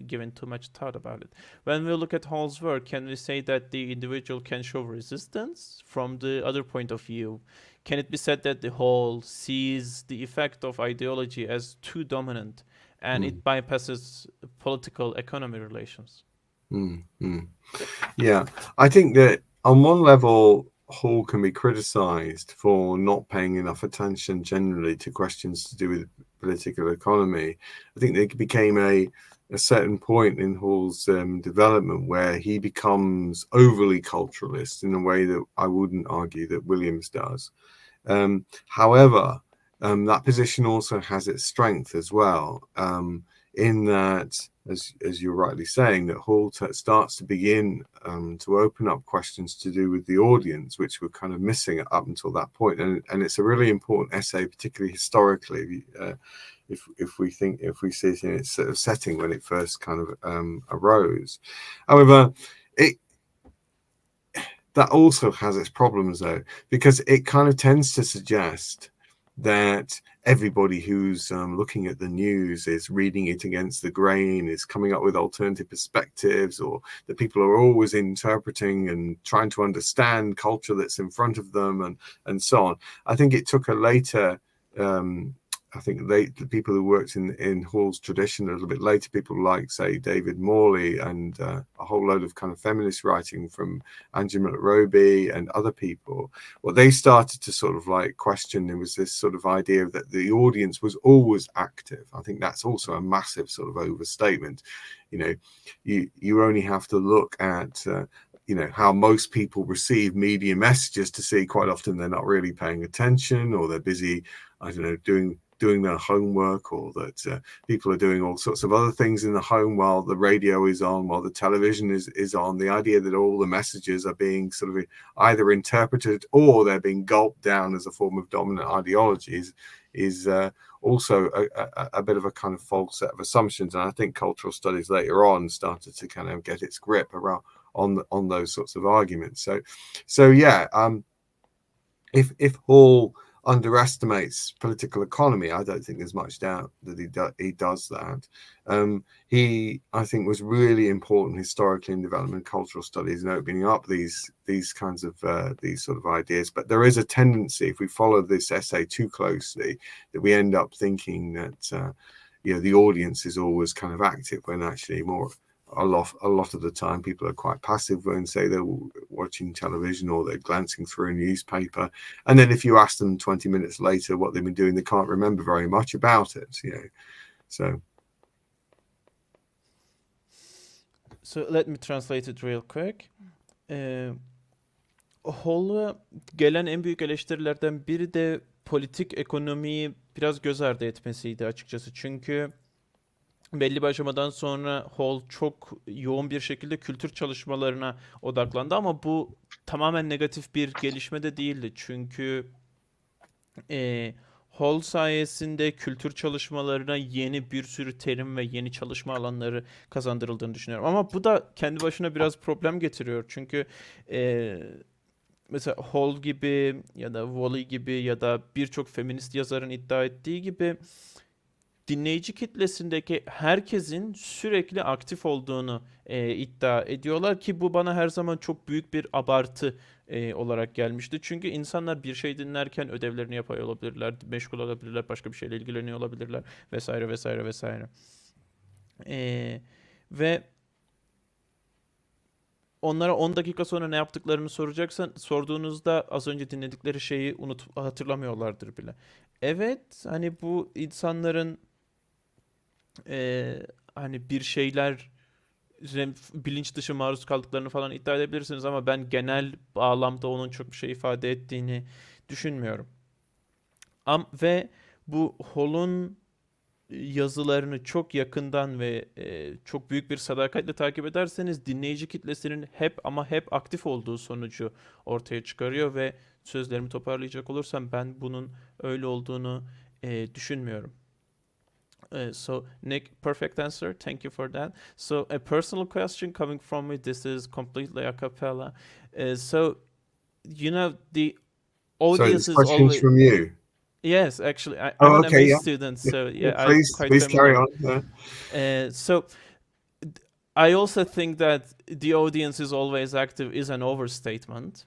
Speaker 2: giving too much thought about it. When we look at Hall's work, can we say that the individual can show resistance from the other point of view? Can it be said that the Hall sees the effect of ideology as too dominant and it bypasses political economy relations?
Speaker 3: Yeah, I think that on one level, Hall can be criticized for not paying enough attention generally to questions to do with political economy. I think there became a certain point in Hall's development where he becomes overly culturalist in a way that I wouldn't argue that Williams does. However, that position also has its strength as well, in that, as you're rightly saying, that Hall starts to begin to open up questions to do with the audience, which were kind of missing up until that point. And it's a really important essay, particularly historically, if we see it in its sort of setting when it first kind of arose. However, that also has its problems though, because it kind of tends to suggest that everybody who's looking at the news is reading it against the grain, is coming up with alternative perspectives, or that people are always interpreting and trying to understand culture that's in front of them, and so on. I think it took a later I think the people who worked in Hall's tradition a little bit later, people like, say, David Morley and a whole load of kind of feminist writing from Angela Roby and other people, well, they started to sort of like question, there was this sort of idea that the audience was always active. I think that's also a massive sort of overstatement. You know, you only have to look at how most people receive media messages to see quite often they're not really paying attention, or they're busy, I don't know, doing doing their homework, or that people are doing all sorts of other things in the home while the radio is on, while the television is on. The idea that all the messages are being sort of either interpreted or they're being gulped down as a form of dominant ideology is also a bit of a kind of false set of assumptions. And I think cultural studies later on started to kind of get its grip around on those sorts of arguments. So yeah, if Hall underestimates political economy, I don't think there's much doubt that he does that. He, I think, was really important historically in development cultural studies and opening up these kinds of these sort of ideas. But there is a tendency, if we follow this essay too closely, that we end up thinking that the audience is always kind of active, when actually a lot of the time people are quite passive when, say, they're watching television or they're glancing through a newspaper, and then if you ask them 20 minutes later what they've been doing, they can't remember very much about it, so
Speaker 2: let me translate it real quick. Hall'a gelen en büyük eleştirilerden biri de politik ekonomiyi biraz göz ardı etmesiydi açıkçası. Çünkü belli bir aşamadan sonra Hall çok yoğun bir şekilde kültür çalışmalarına odaklandı, ama bu tamamen negatif bir gelişme de değildi. Çünkü Hall sayesinde kültür çalışmalarına yeni bir sürü terim ve yeni çalışma alanları kazandırıldığını düşünüyorum. Ama bu da kendi başına biraz problem getiriyor. Çünkü mesela Hall gibi ya da Wally gibi ya da birçok feminist yazarın iddia ettiği gibi dinleyici kitlesindeki herkesin sürekli aktif olduğunu iddia ediyorlar ki bu bana her zaman çok büyük bir abartı olarak gelmişti. Çünkü insanlar bir şey dinlerken ödevlerini yapıyor olabilirler, meşgul olabilirler, başka bir şeyle ilgileniyor olabilirler vesaire vesaire vesaire. Ve onlara 10 dakika sonra ne yaptıklarını sorduğunuzda az önce dinledikleri şeyi hatırlamıyorlardır bile. Evet, hani bu insanların hani bir şeyler bilinç dışı maruz kaldıklarını falan iddia edebilirsiniz, ama ben genel bağlamda onun çok bir şey ifade ettiğini düşünmüyorum. Ve bu Hall'un yazılarını çok yakından ve çok büyük bir sadakatle takip ederseniz dinleyici kitlesinin hep aktif olduğu sonucu ortaya çıkarıyor ve sözlerimi toparlayacak olursam ben bunun öyle olduğunu düşünmüyorum. So Nick, perfect answer. Thank you for that. So a personal question coming from me. This is completely a cappella. So the audience is always
Speaker 3: from you.
Speaker 2: Yes, actually, I'm an
Speaker 3: okay,
Speaker 2: MA student, so yeah,
Speaker 3: please,
Speaker 2: I'm quite
Speaker 3: please carry
Speaker 2: familiar.
Speaker 3: on.
Speaker 2: So I also think that the audience is always active is an overstatement.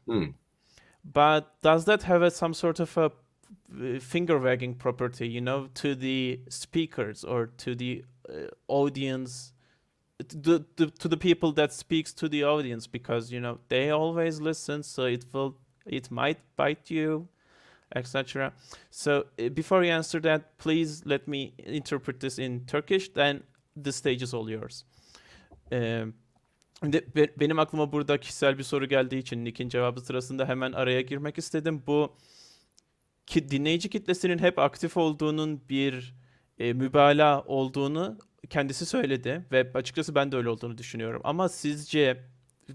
Speaker 2: But does that have some sort of a finger wagging property, to the speakers or to the audience, to the people that speaks to the audience, because they always listen, so it might bite you, etc. So before you answer that, please let me interpret this in Turkish, then the stage is all yours. Benim aklıma burada kişisel bir soru geldiği için Nick'in cevabı sırasında hemen araya girmek istedim. Bu dinleyici kitlesinin hep aktif olduğunun bir mübalağa olduğunu kendisi söyledi ve açıkçası ben de öyle olduğunu düşünüyorum. Ama sizce,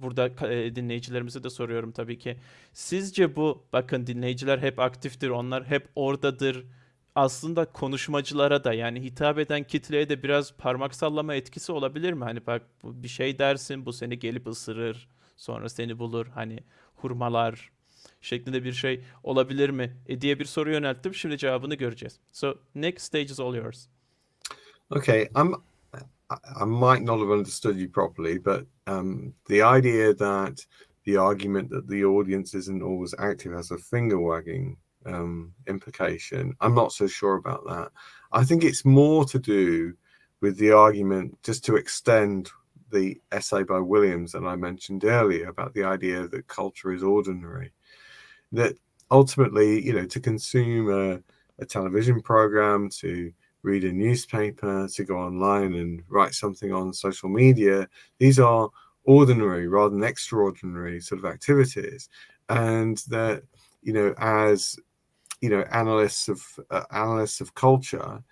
Speaker 2: burada dinleyicilerimize de soruyorum tabii ki, sizce bu, bakın dinleyiciler hep aktiftir, onlar hep oradadır, aslında konuşmacılara da, yani hitap eden kitleye de biraz parmak sallama etkisi olabilir mi? Hani bak, bir şey dersin, bu seni gelip ısırır, sonra seni bulur, hani hurmalar şeklinde bir şey olabilir mi diye bir soru yönelttim. Şimdi cevabını göreceğiz. So next stage is all yours.
Speaker 3: Okay, I might not have understood you properly, but the idea that the argument that the audience isn't always active has a finger wagging implication, I'm not so sure about that. I think it's more to do with the argument, just to extend the essay by Williams that I mentioned earlier about the idea that culture is ordinary. That ultimately, to consume a television program, to read a newspaper, to go online and write something on social media, these are ordinary rather than extraordinary sort of activities. And that, as analysts of culture,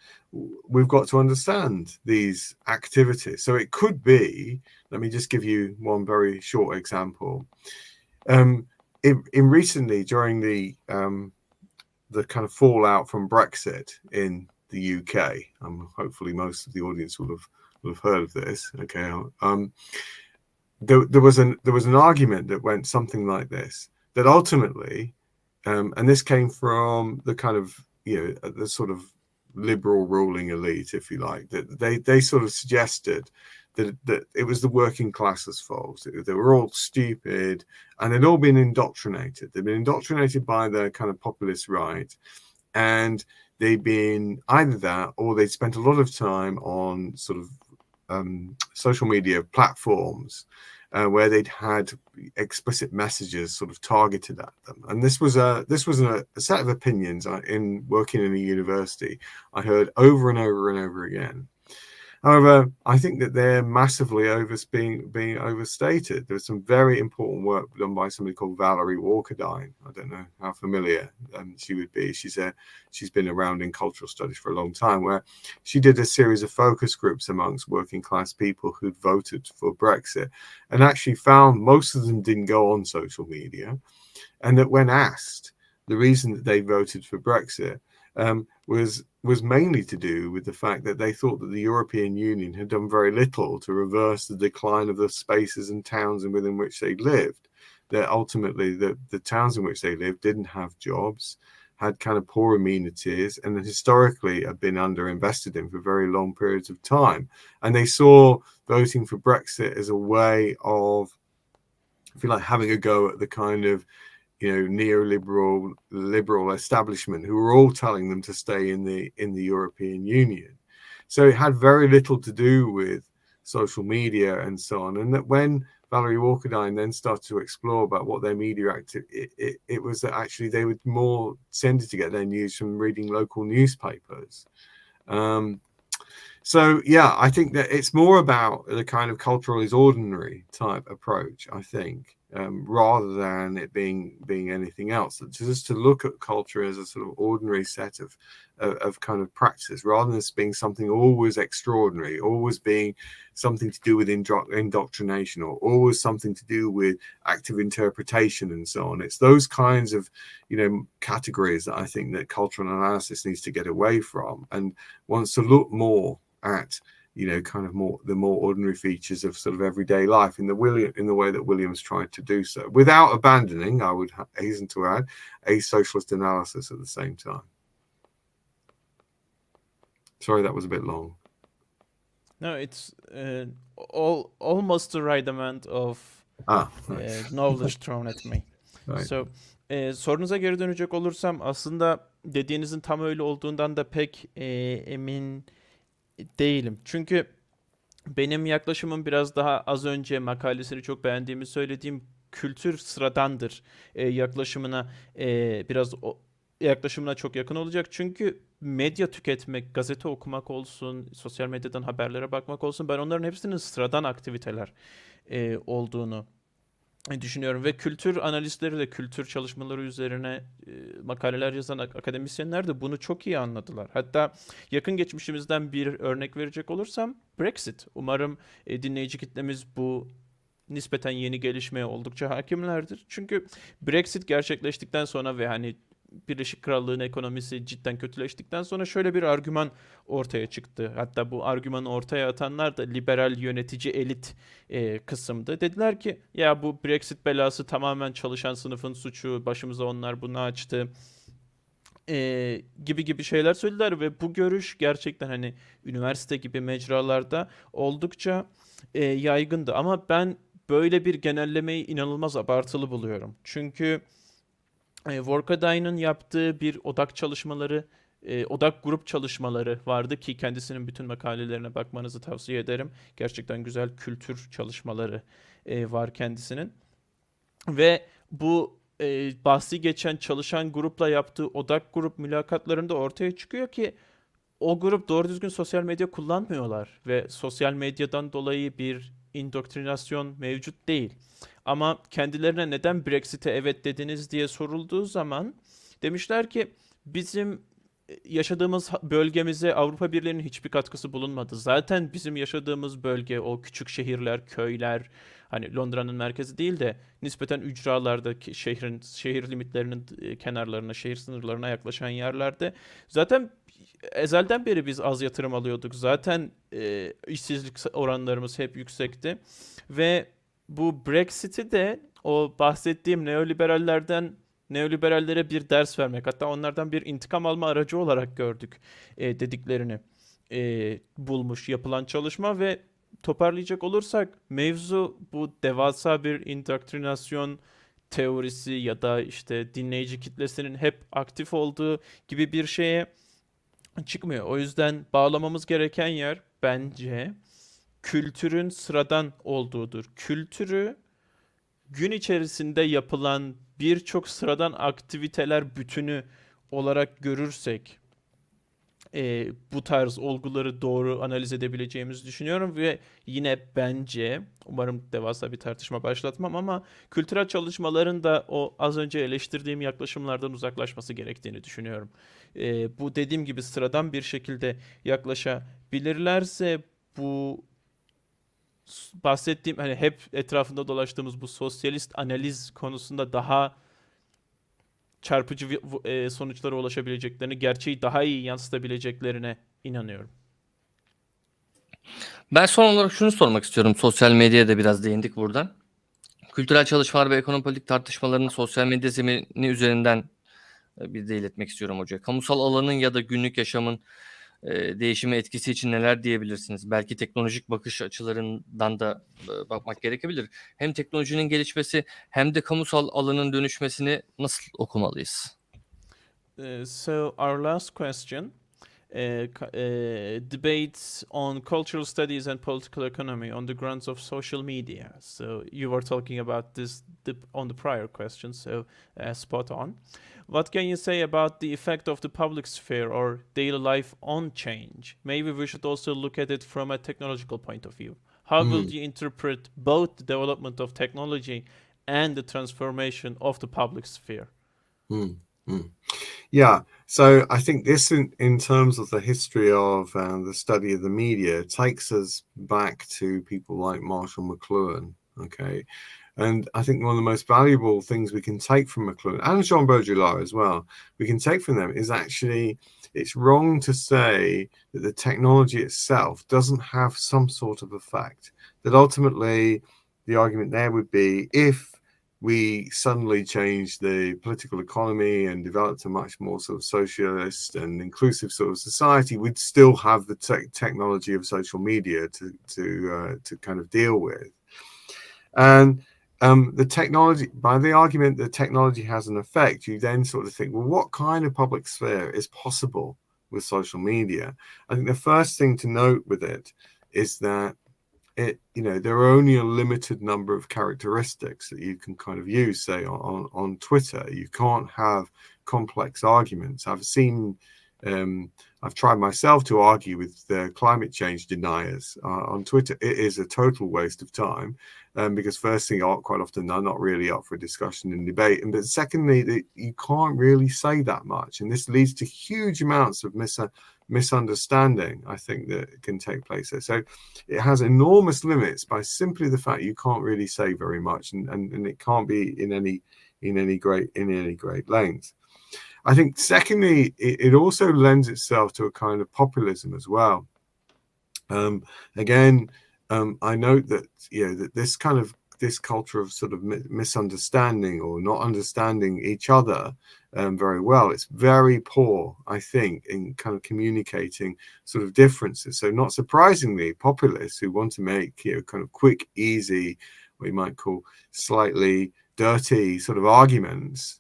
Speaker 3: we've got to understand these activities. So it could be, let me just give you one very short example. In recently, during the kind of fallout from Brexit in the UK, hopefully most of the audience will have heard of this. Okay, there was an argument that went something like this: that ultimately, and this came from the kind of the sort of liberal ruling elite, if you like, that they sort of suggested that it was the working class's fault. They were all stupid and they'd all been indoctrinated. They'd been indoctrinated by the kind of populist right, and they'd been either that or they'd spent a lot of time on sort of social media platforms where they'd had explicit messages sort of targeted at them. And this was a set of opinions in working in a university I heard over and over and over again. However, I think that they're massively being overstated. There's some very important work done by somebody called Valerie Walkerdine. I don't know how familiar she would be. She's been around in cultural studies for a long time, where she did a series of focus groups amongst working class people who'd voted for Brexit, and actually found most of them didn't go on social media, and that when asked the reason that they voted for Brexit, was mainly to do with the fact that they thought that the European Union had done very little to reverse the decline of the spaces and towns within which they lived. That ultimately the towns in which they lived didn't have jobs, had kind of poor amenities, and historically had been underinvested in for very long periods of time. And they saw voting for Brexit as a way of, if you like, having a go at the kind of neoliberal liberal establishment who were all telling them to stay in the European Union. So it had very little to do with social media and so on. And that when Valerie Walkerdine then started to explore about what their media it was that actually they would more tended to get their news from reading local newspapers. So yeah, I think that it's more about the kind of cultural is ordinary type approach, I think, rather than it being anything else. Just to look at culture as a sort of ordinary set of kind of practices, rather than this being something always extraordinary, always being something to do with indoctrination, or always something to do with active interpretation and so on. It's those kinds of categories that I think that cultural analysis needs to get away from and wants to look more at kind of the more ordinary features of sort of everyday life in the way that Williams tried to do so, without abandoning, I would hasten to add, a socialist analysis at the same time. Sorry, that was a bit long.
Speaker 2: No, it's almost the right amount of knowledge thrown at me. Right. So, sorunuza geri dönecek olursam, aslında dediğinizin tam öyle olduğundan da pek emin değilim. Çünkü benim yaklaşımım biraz daha az önce makalesini çok beğendiğimi söylediğim kültür sıradandır yaklaşımına çok yakın olacak. Çünkü medya tüketmek, gazete okumak olsun, sosyal medyadan haberlere bakmak olsun, ben onların hepsinin sıradan aktiviteler olduğunu düşünüyorum. Ve kültür analistleri de kültür çalışmaları üzerine makaleler yazan akademisyenler de bunu çok iyi anladılar. Hatta yakın geçmişimizden bir örnek verecek olursam Brexit. Umarım dinleyici kitlemiz bu nispeten yeni gelişmeye oldukça hakimlerdir. Çünkü Brexit gerçekleştikten sonra ve hani Birleşik Krallığın ekonomisi cidden kötüleştikten sonra şöyle bir argüman ortaya çıktı. Hatta bu argümanı ortaya atanlar da liberal yönetici elit kısımdı. Dediler ki ya bu Brexit belası tamamen çalışan sınıfın suçu, başımıza onlar bunu açtı gibi şeyler söylediler ve bu görüş gerçekten hani üniversite gibi mecralarda oldukça yaygındı. Ama ben böyle bir genellemeyi inanılmaz abartılı buluyorum. Çünkü Workadine'ın yaptığı bir odak grup çalışmaları vardı ki kendisinin bütün makalelerine bakmanızı tavsiye ederim. Gerçekten güzel kültür çalışmaları var kendisinin. Ve bu bahsi geçen çalışan grupla yaptığı odak grup mülakatlarında ortaya çıkıyor ki o grup doğru düzgün sosyal medya kullanmıyorlar ve sosyal medyadan dolayı bir indoktrinasyon mevcut değil. Ama kendilerine neden Brexit'e evet dediniz diye sorulduğu zaman demişler ki bizim yaşadığımız bölgemize Avrupa Birliği'nin hiçbir katkısı bulunmadı. Zaten bizim yaşadığımız bölge, o küçük şehirler, köyler, hani Londra'nın merkezi değil de nispeten ücralardaki şehir limitlerinin kenarlarına, şehir sınırlarına yaklaşan yerlerde zaten ezelden beri biz az yatırım alıyorduk. Zaten işsizlik oranlarımız hep yüksekti ve bu Brexit'i de o bahsettiğim neoliberallere bir ders vermek, hatta onlardan bir intikam alma aracı olarak gördük dediklerini bulmuş yapılan çalışma. Ve toparlayacak olursak mevzu bu devasa bir indoktrinasyon teorisi ya da işte dinleyici kitlesinin hep aktif olduğu gibi bir şeye çıkmıyor. O yüzden bağlamamız gereken yer bence kültürün sıradan olduğudur. Kültürü gün içerisinde yapılan birçok sıradan aktiviteler bütünü olarak görürsek bu tarz olguları doğru analiz edebileceğimizi düşünüyorum ve yine bence, umarım devasa bir tartışma başlatmam ama kültürel çalışmaların da o az önce eleştirdiğim yaklaşımlardan uzaklaşması gerektiğini düşünüyorum. Bu dediğim gibi sıradan bir şekilde yaklaşabilirlerse bu bahsettiğim, hani hep etrafında dolaştığımız bu sosyalist analiz konusunda daha çarpıcı sonuçlara ulaşabileceklerini, gerçeği daha iyi yansıtabileceklerine inanıyorum.
Speaker 1: Ben son olarak şunu sormak istiyorum. Sosyal medyaya da biraz değindik buradan. Kültürel çalışmalar ve ekonomi politik tartışmalarının sosyal medya zemini üzerinden bir de iletmek istiyorum hocaya. Kamusal alanın ya da günlük yaşamın değişimi etkisi için neler diyebilirsiniz? Belki teknolojik bakış açılarından da bakmak gerekebilir. Hem teknolojinin gelişmesi hem de kamusal alanın dönüşmesini nasıl okumalıyız?
Speaker 2: So our last question debates on cultural studies and political economy on the grounds of social media. So you were talking about this on the prior question, so spot on. What can you say about the effect of the public sphere or daily life on change? Maybe we should also look at it from a technological point of view. How will you interpret both the development of technology and the transformation of the public sphere?
Speaker 3: Yeah, so I think this, in terms of the history of the study of the media, takes us back to people like Marshall McLuhan. Okay, and I think one of the most valuable things we can take from McLuhan and Jean Baudrillard as well, we can take from them is actually it's wrong to say that the technology itself doesn't have some sort of effect. That ultimately, the argument there would be if we suddenly changed the political economy and developed a much more sort of socialist and inclusive sort of society, we'd still have the technology of social media to kind of deal with. And the technology, by the argument that technology has an effect, you then sort of think, well, what kind of public sphere is possible with social media? I think the first thing to note with it is that there are only a limited number of characteristics that you can kind of use, say on Twitter. You can't have complex arguments. I've tried myself to argue with the climate change deniers on Twitter. It is a total waste of time because first thing, quite often they're not really up for discussion and debate. But secondly, you can't really say that much. And this leads to huge amounts of misunderstanding, I think, that can take place there. So it has enormous limits by simply the fact you can't really say very much, and it can't be in any great length. I think secondly, it also lends itself to a kind of populism as well. I note that that this culture of sort of misunderstanding or not understanding each other very well, it's very poor, I think, in kind of communicating sort of differences. So not surprisingly, populists who want to make kind of quick, easy, what you might call slightly dirty sort of arguments,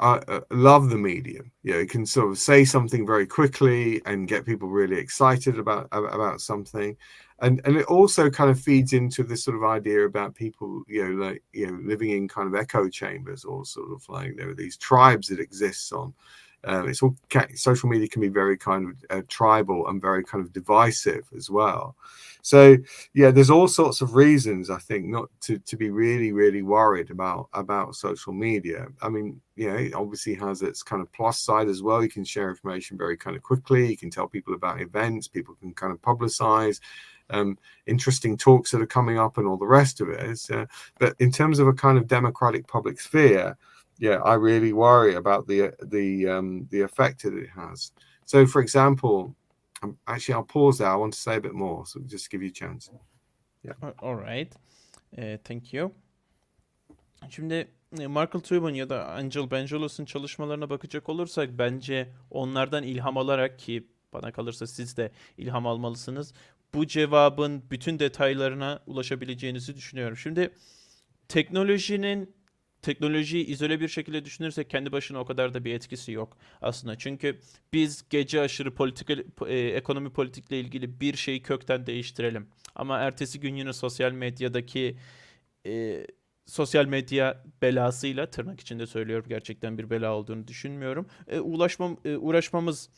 Speaker 3: I love the medium. It can sort of say something very quickly and get people really excited about something, and it also kind of feeds into this sort of idea about people, living in kind of echo chambers, or sort of like there are these tribes that exist on Social media can be very kind of tribal and very kind of divisive as well. So yeah, there's all sorts of reasons, I think, not to be really, really worried about social media. I mean, it obviously has its kind of plus side as well. You can share information very kind of quickly. You can tell people about events. People can kind of publicize interesting talks that are coming up and all the rest of it. But in terms of a kind of democratic public sphere, yeah, I really worry about the effect that it has. So, for example, actually, I'll pause there. I want to say a bit more, so just to give you a chance.
Speaker 2: Yeah. All right. Thank you. Şimdi Michael Toobin ya da Angel Benjolus'un çalışmalarına bakacak olursak bence onlardan ilham alarak, ki bana kalırsa siz de ilham almalısınız, bu cevabın bütün detaylarına ulaşabileceğinizi düşünüyorum. Şimdi teknolojiyi izole bir şekilde düşünürsek kendi başına o kadar da bir etkisi yok aslında. Çünkü biz gece aşırı ekonomi politikle ilgili bir şeyi kökten değiştirelim. Ama ertesi gün yine sosyal medya belasıyla, tırnak içinde söylüyorum, gerçekten bir bela olduğunu düşünmüyorum, uğraşmamız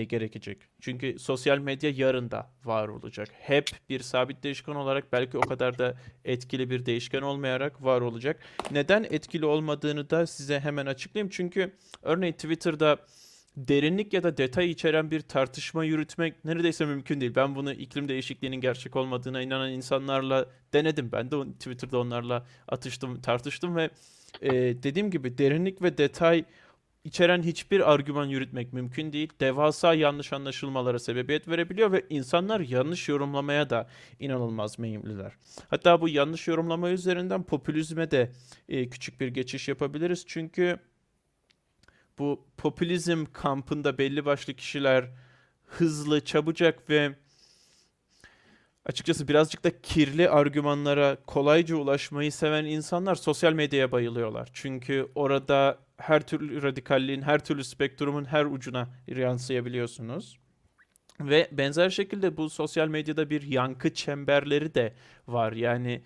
Speaker 2: gerekecek. Çünkü sosyal medya yarın da var olacak. Hep bir sabit değişken olarak, belki o kadar da etkili bir değişken olmayarak var olacak. Neden etkili olmadığını da size hemen açıklayayım. Çünkü örneğin Twitter'da derinlik ya da detay içeren bir tartışma yürütmek neredeyse mümkün değil. Ben bunu iklim değişikliğinin gerçek olmadığına inanan insanlarla denedim. Ben de Twitter'da onlarla tartıştım ve dediğim gibi derinlik ve detay içeren hiçbir argüman yürütmek mümkün değil. Devasa yanlış anlaşılmalara sebebiyet verebiliyor ve insanlar yanlış yorumlamaya da inanılmaz meyilliler. Hatta bu yanlış yorumlama üzerinden popülizme de küçük bir geçiş yapabiliriz. Çünkü bu popülizm kampında belli başlı kişiler hızlı, çabucak ve açıkçası birazcık da kirli argümanlara kolayca ulaşmayı seven insanlar sosyal medyaya bayılıyorlar. Çünkü orada her türlü radikalliğin, her türlü spektrumun her ucuna yansıyabiliyorsunuz. Ve benzer şekilde bu sosyal medyada bir yankı çemberleri de var. Yani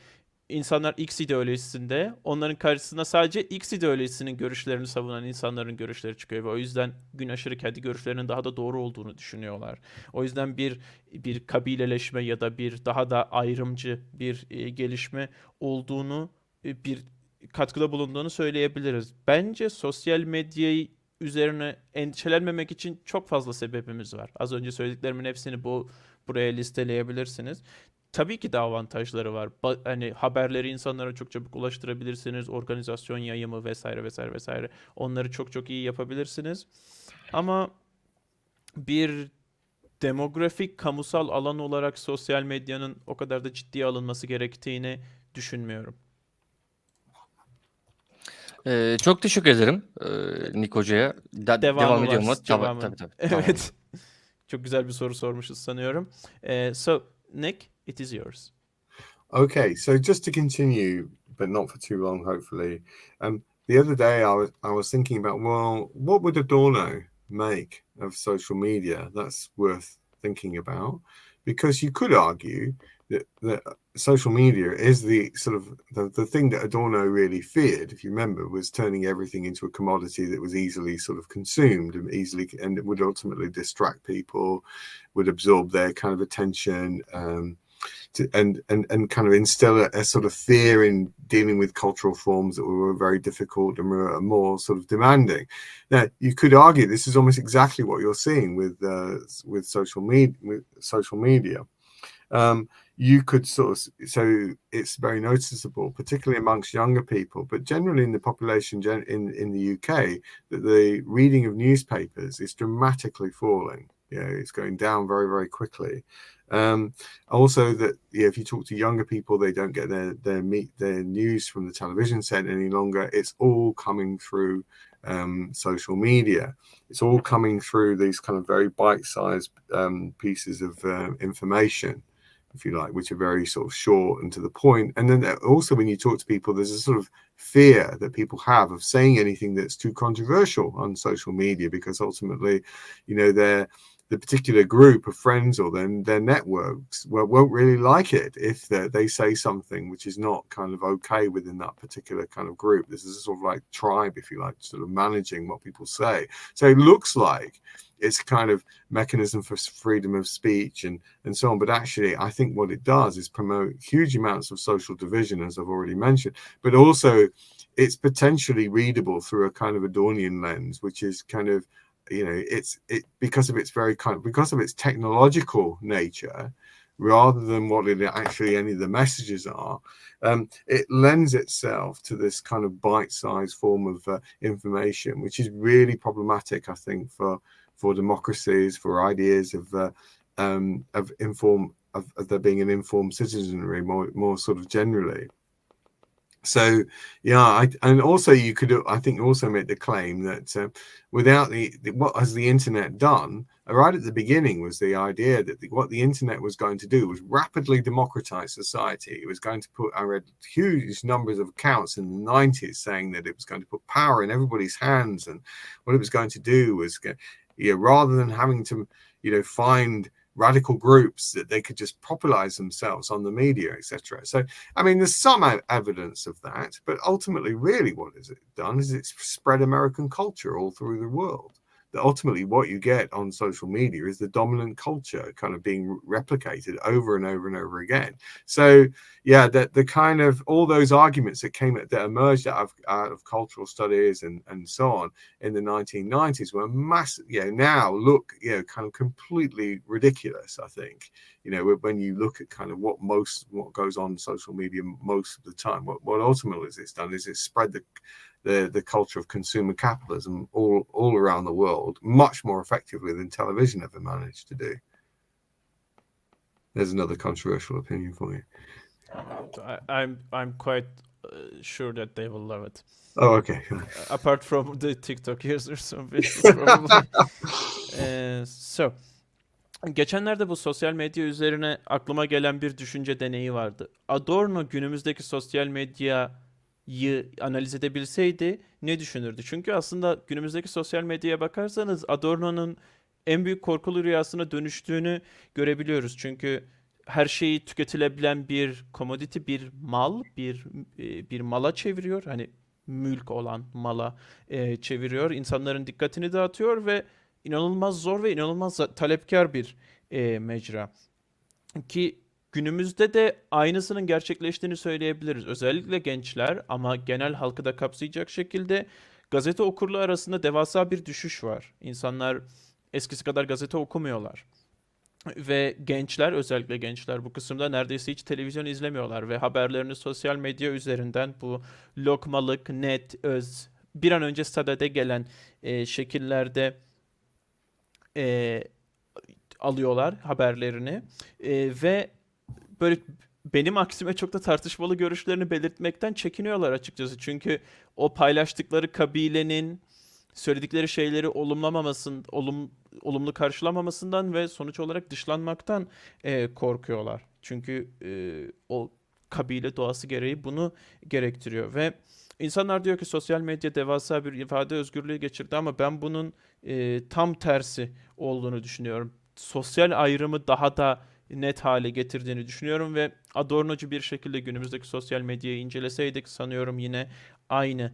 Speaker 2: İnsanlar X ideolojisinde, onların karşısına sadece X ideolojisinin görüşlerini savunan insanların görüşleri çıkıyor ve o yüzden gün aşırı kendi görüşlerinin daha da doğru olduğunu düşünüyorlar. O yüzden bir kabileleşme ya da bir daha da ayrımcı bir gelişme olduğunu, bir katkıda bulunduğunu söyleyebiliriz. Bence sosyal medyayı üzerine endişelenmemek için çok fazla sebebimiz var. Az önce söylediklerimin hepsini buraya listeleyebilirsiniz. Tabii ki de avantajları var. Hani haberleri insanlara çok çabuk ulaştırabilirsiniz. Organizasyon yayımı vesaire vesaire vesaire. Onları çok çok iyi yapabilirsiniz. Ama bir demografik kamusal alan olarak sosyal medyanın o kadar da ciddiye alınması gerektiğini düşünmüyorum.
Speaker 1: Çok teşekkür ederim Nick Hoca'ya. Devam ediyor mu?
Speaker 2: Cevabı.
Speaker 1: Tabii.
Speaker 2: Evet. Çok güzel bir soru sormuşuz sanıyorum. So, Nick, it is yours.
Speaker 3: Okay, so just to continue, but not for too long, hopefully. The other day I was thinking about, well, what would Adorno make of social media? That's worth thinking about, because you could argue that social media is the sort of the thing that Adorno really feared, if you remember, was turning everything into a commodity that was easily sort of consumed and it would ultimately distract people, would absorb their kind of attention, and kind of instill a sort of fear in dealing with cultural forms that were very difficult and were more sort of demanding. Now, you could argue this is almost exactly what you're seeing with social media. You could so it's very noticeable, particularly amongst younger people, but generally in the population in the UK, that the reading of newspapers is dramatically falling. It's going down very, very quickly. Also, that if you talk to younger people, they don't get their news from the television set any longer. It's all coming through social media. It's all coming through these kind of very bite-sized pieces of information, if you like, which are very sort of short and to the point. And then also when you talk to people, there's a sort of fear that people have of saying anything that's too controversial on social media, because ultimately, they're the particular group of friends or their networks won't really like it if they say something which is not kind of okay within that particular kind of group. This is a sort of like tribe, if you like, sort of managing what people say. So it looks like it's a kind of mechanism for freedom of speech and so on. But actually, I think what it does is promote huge amounts of social division, as I've already mentioned, but also it's potentially readable through a kind of Adornian lens, which is kind of, you know, because of its because of its technological nature, rather than what it actually any of the messages are, it lends itself to this kind of bite-sized form of information, which is really problematic, I think, for democracies, for ideas of there being an informed citizenry more sort of generally. So yeah, and also you could, I think, also make the claim that without what has the internet done right at the beginning was the idea that what the internet was going to do was rapidly democratize society. It was going to put, I read huge numbers of accounts in the 90s saying that it was going to put power in everybody's hands, and what it was going to do was, you know, rather than having to, you know, find radical groups, that they could just popularize themselves on the media, etc. So, I mean, there's some evidence of that, but ultimately, really, what has it done is it's spread American culture all through the world. That ultimately, what you get on social media is the dominant culture kind of being replicated over and over and over again. So, yeah, the kind of all those arguments that emerged out of cultural studies and so on in the 1990s were massive. Yeah, now look, you know, kind of completely ridiculous. I think, you know, when you look at kind of what goes on social media most of the time, what ultimately it's done is it's spread the culture of consumer capitalism all around the world much more effectively than television ever managed to do. There's another controversial opinion for you.
Speaker 2: I'm quite sure that they will love it.
Speaker 3: Oh, okay.
Speaker 2: Apart from the TikTok users, obviously, probably. So, geçenlerde bu sosyal medya üzerine aklıma gelen bir düşünce deneyi vardı. Adorno günümüzdeki sosyal medyayı analiz edebilseydi ne düşünürdü? Çünkü aslında günümüzdeki sosyal medyaya bakarsanız Adorno'nun en büyük korkulu rüyasına dönüştüğünü görebiliyoruz. Çünkü her şeyi tüketilebilen bir commodity, bir mal, bir mala çeviriyor. Hani mülk olan mala çeviriyor. İnsanların dikkatini dağıtıyor ve inanılmaz zor ve inanılmaz talepkar bir mecra. Ki günümüzde de aynısının gerçekleştiğini söyleyebiliriz. Özellikle gençler, ama genel halkı da kapsayacak şekilde gazete okurluğu arasında devasa bir düşüş var. İnsanlar eskisi kadar gazete okumuyorlar. Ve gençler, özellikle gençler bu kısımda neredeyse hiç televizyon izlemiyorlar ve haberlerini sosyal medya üzerinden bu lokmalık, net, öz, bir an önce sadede gelen şekillerde alıyorlar haberlerini. Ve böyle benim aksime çok da tartışmalı görüşlerini belirtmekten çekiniyorlar açıkçası. Çünkü o paylaştıkları kabilenin söyledikleri şeyleri olumlu karşılamamasından ve sonuç olarak dışlanmaktan korkuyorlar. Çünkü o kabile doğası gereği bunu gerektiriyor ve insanlar diyor ki sosyal medya devasa bir ifade özgürlüğü geçirdi, ama ben bunun tam tersi olduğunu düşünüyorum. Sosyal ayrımı daha da net hale getirdiğini düşünüyorum ve Adornocu bir şekilde günümüzdeki sosyal medyayı inceleseydik sanıyorum yine aynı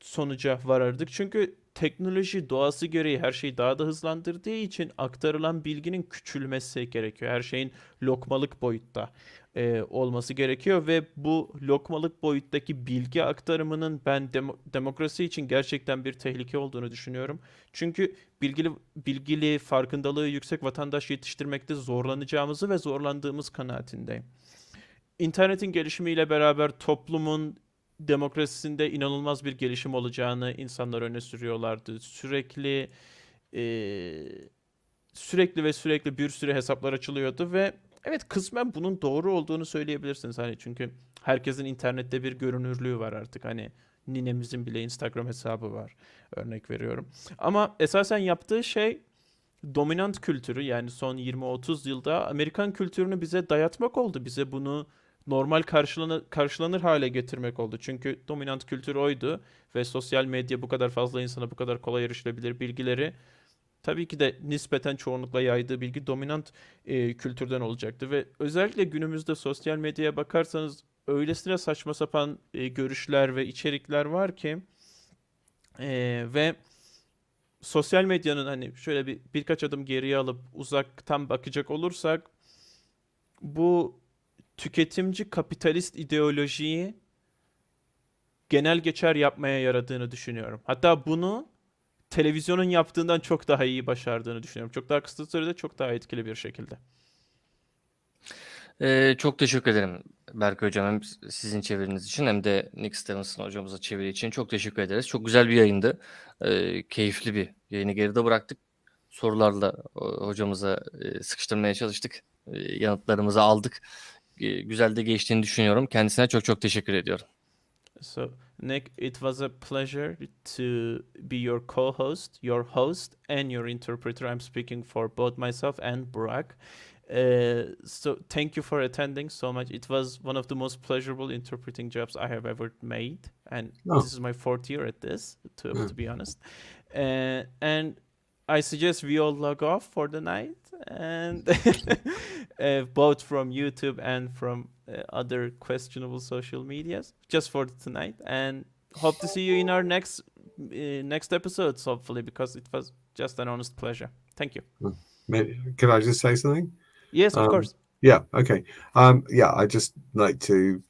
Speaker 2: sonuca varırdık. Çünkü teknoloji doğası gereği her şeyi daha da hızlandırdığı için aktarılan bilginin küçülmesi gerekiyor. Her şeyin lokmalık boyutta olması gerekiyor ve bu lokmalık boyuttaki bilgi aktarımının ben demokrasi için gerçekten bir tehlike olduğunu düşünüyorum. Çünkü bilgili, farkındalığı yüksek vatandaş yetiştirmekte zorlanacağımızı ve zorlandığımız kanaatindeyim. İnternetin gelişimiyle beraber toplumun demokrasisinde inanılmaz bir gelişim olacağını insanlar öne sürüyorlardı. Sürekli bir sürü hesaplar açılıyordu ve evet, kısmen bunun doğru olduğunu söyleyebilirsiniz. Hani çünkü herkesin internette bir görünürlüğü var artık. Hani ninemizin bile Instagram hesabı var. Örnek veriyorum. Ama esasen yaptığı şey dominant kültürü, yani son 20-30 yılda Amerikan kültürünü bize dayatmak oldu. Bize bunu normal karşılanır hale getirmek oldu. Çünkü dominant kültür oydu ve sosyal medya bu kadar fazla insana bu kadar kolay erişilebilir bilgileri tabii ki de nispeten çoğunlukla yaydığı bilgi dominant kültürden olacaktı ve özellikle günümüzde sosyal medyaya bakarsanız öylesine saçma sapan görüşler ve içerikler var ki ve sosyal medyanın hani şöyle birkaç adım geriye alıp uzaktan bakacak olursak bu tüketimci kapitalist ideolojiyi genel geçer yapmaya yaradığını düşünüyorum. Hatta bunu televizyonun yaptığından çok daha iyi başardığını düşünüyorum. Çok daha kısa sürede çok daha etkili bir şekilde.
Speaker 1: Çok teşekkür ederim Berkay Hocam, hem sizin çeviriniz için hem de Nick Stevenson hocamıza çeviri için çok teşekkür ederiz. Çok güzel bir yayındı. Keyifli bir yayını geride bıraktık. Sorularla hocamıza sıkıştırmaya çalıştık. Yanıtlarımızı aldık. Güzel de geçtiğini düşünüyorum. Kendisine çok çok teşekkür ediyorum.
Speaker 2: So, Nick, it was a pleasure to be your co-host, your host, and your interpreter. I'm speaking for both myself and Burak. So, thank you for attending so much. It was one of the most pleasurable interpreting jobs I have ever made, and this is my 4th year at this, to be honest. And I suggest we all log off for the night, and both from YouTube and from other questionable social medias, just for tonight. And hope to see you in our next episodes, hopefully, because it was just an honest pleasure. Thank you.
Speaker 3: Could I just say something?
Speaker 2: Yes, of course.
Speaker 3: Yeah. Okay. I just like to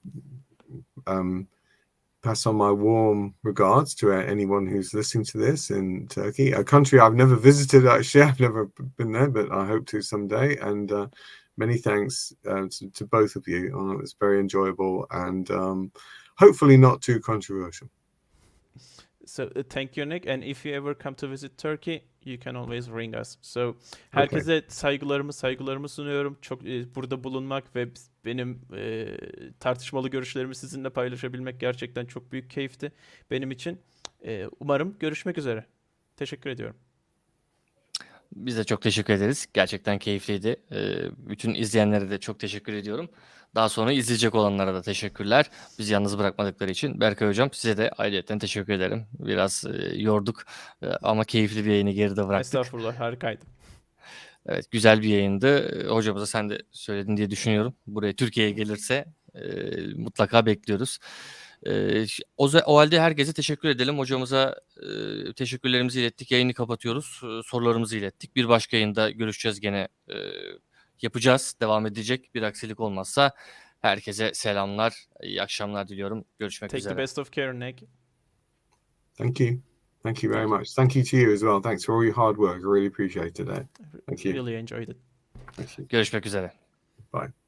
Speaker 3: pass on my warm regards to anyone who's listening to this in Turkey, a country I've never visited. Actually, I've never been there, but I hope to someday. And many thanks to both of you. It was very enjoyable and hopefully not too controversial.
Speaker 2: So thank you, Nick. And if you ever come to visit Turkey, you can always ring us. So herkese saygılarımı sunuyorum. Çok burada bulunmak ve benim tartışmalı görüşlerimi sizinle paylaşabilmek gerçekten çok büyük keyifti benim için. Umarım görüşmek üzere. Teşekkür ediyorum.
Speaker 1: Biz de çok teşekkür ederiz. Gerçekten keyifliydi. Bütün izleyenlere de çok teşekkür ediyorum. Daha sonra izleyecek olanlara da teşekkürler. Bizi yalnız bırakmadıkları için. Berkay Hocam, size de ayrıyeten teşekkür ederim. Biraz yorduk ama keyifli bir yayını geride bıraktık.
Speaker 2: Estağfurullah, harikaydı. Evet,
Speaker 1: güzel bir yayındı. Hocamıza sen de söyledin diye düşünüyorum. Buraya Türkiye'ye gelirse mutlaka bekliyoruz. O halde herkese teşekkür edelim. Hocamıza teşekkürlerimizi ilettik. Yayını kapatıyoruz. Sorularımızı ilettik. Bir başka yayında görüşeceğiz gene. Yapacağız. Devam edecek. Bir aksilik olmazsa herkese selamlar. İyi akşamlar diliyorum. Görüşmek
Speaker 2: Take
Speaker 1: üzere.
Speaker 2: the best of care, Nick.
Speaker 3: Thank you. Thank you very much. Thank you to you as well. Thanks for all your hard work. I really appreciate it. Thank you.
Speaker 2: Really enjoyed it.
Speaker 3: Thank you.
Speaker 1: Görüşmek üzere.
Speaker 3: Bye.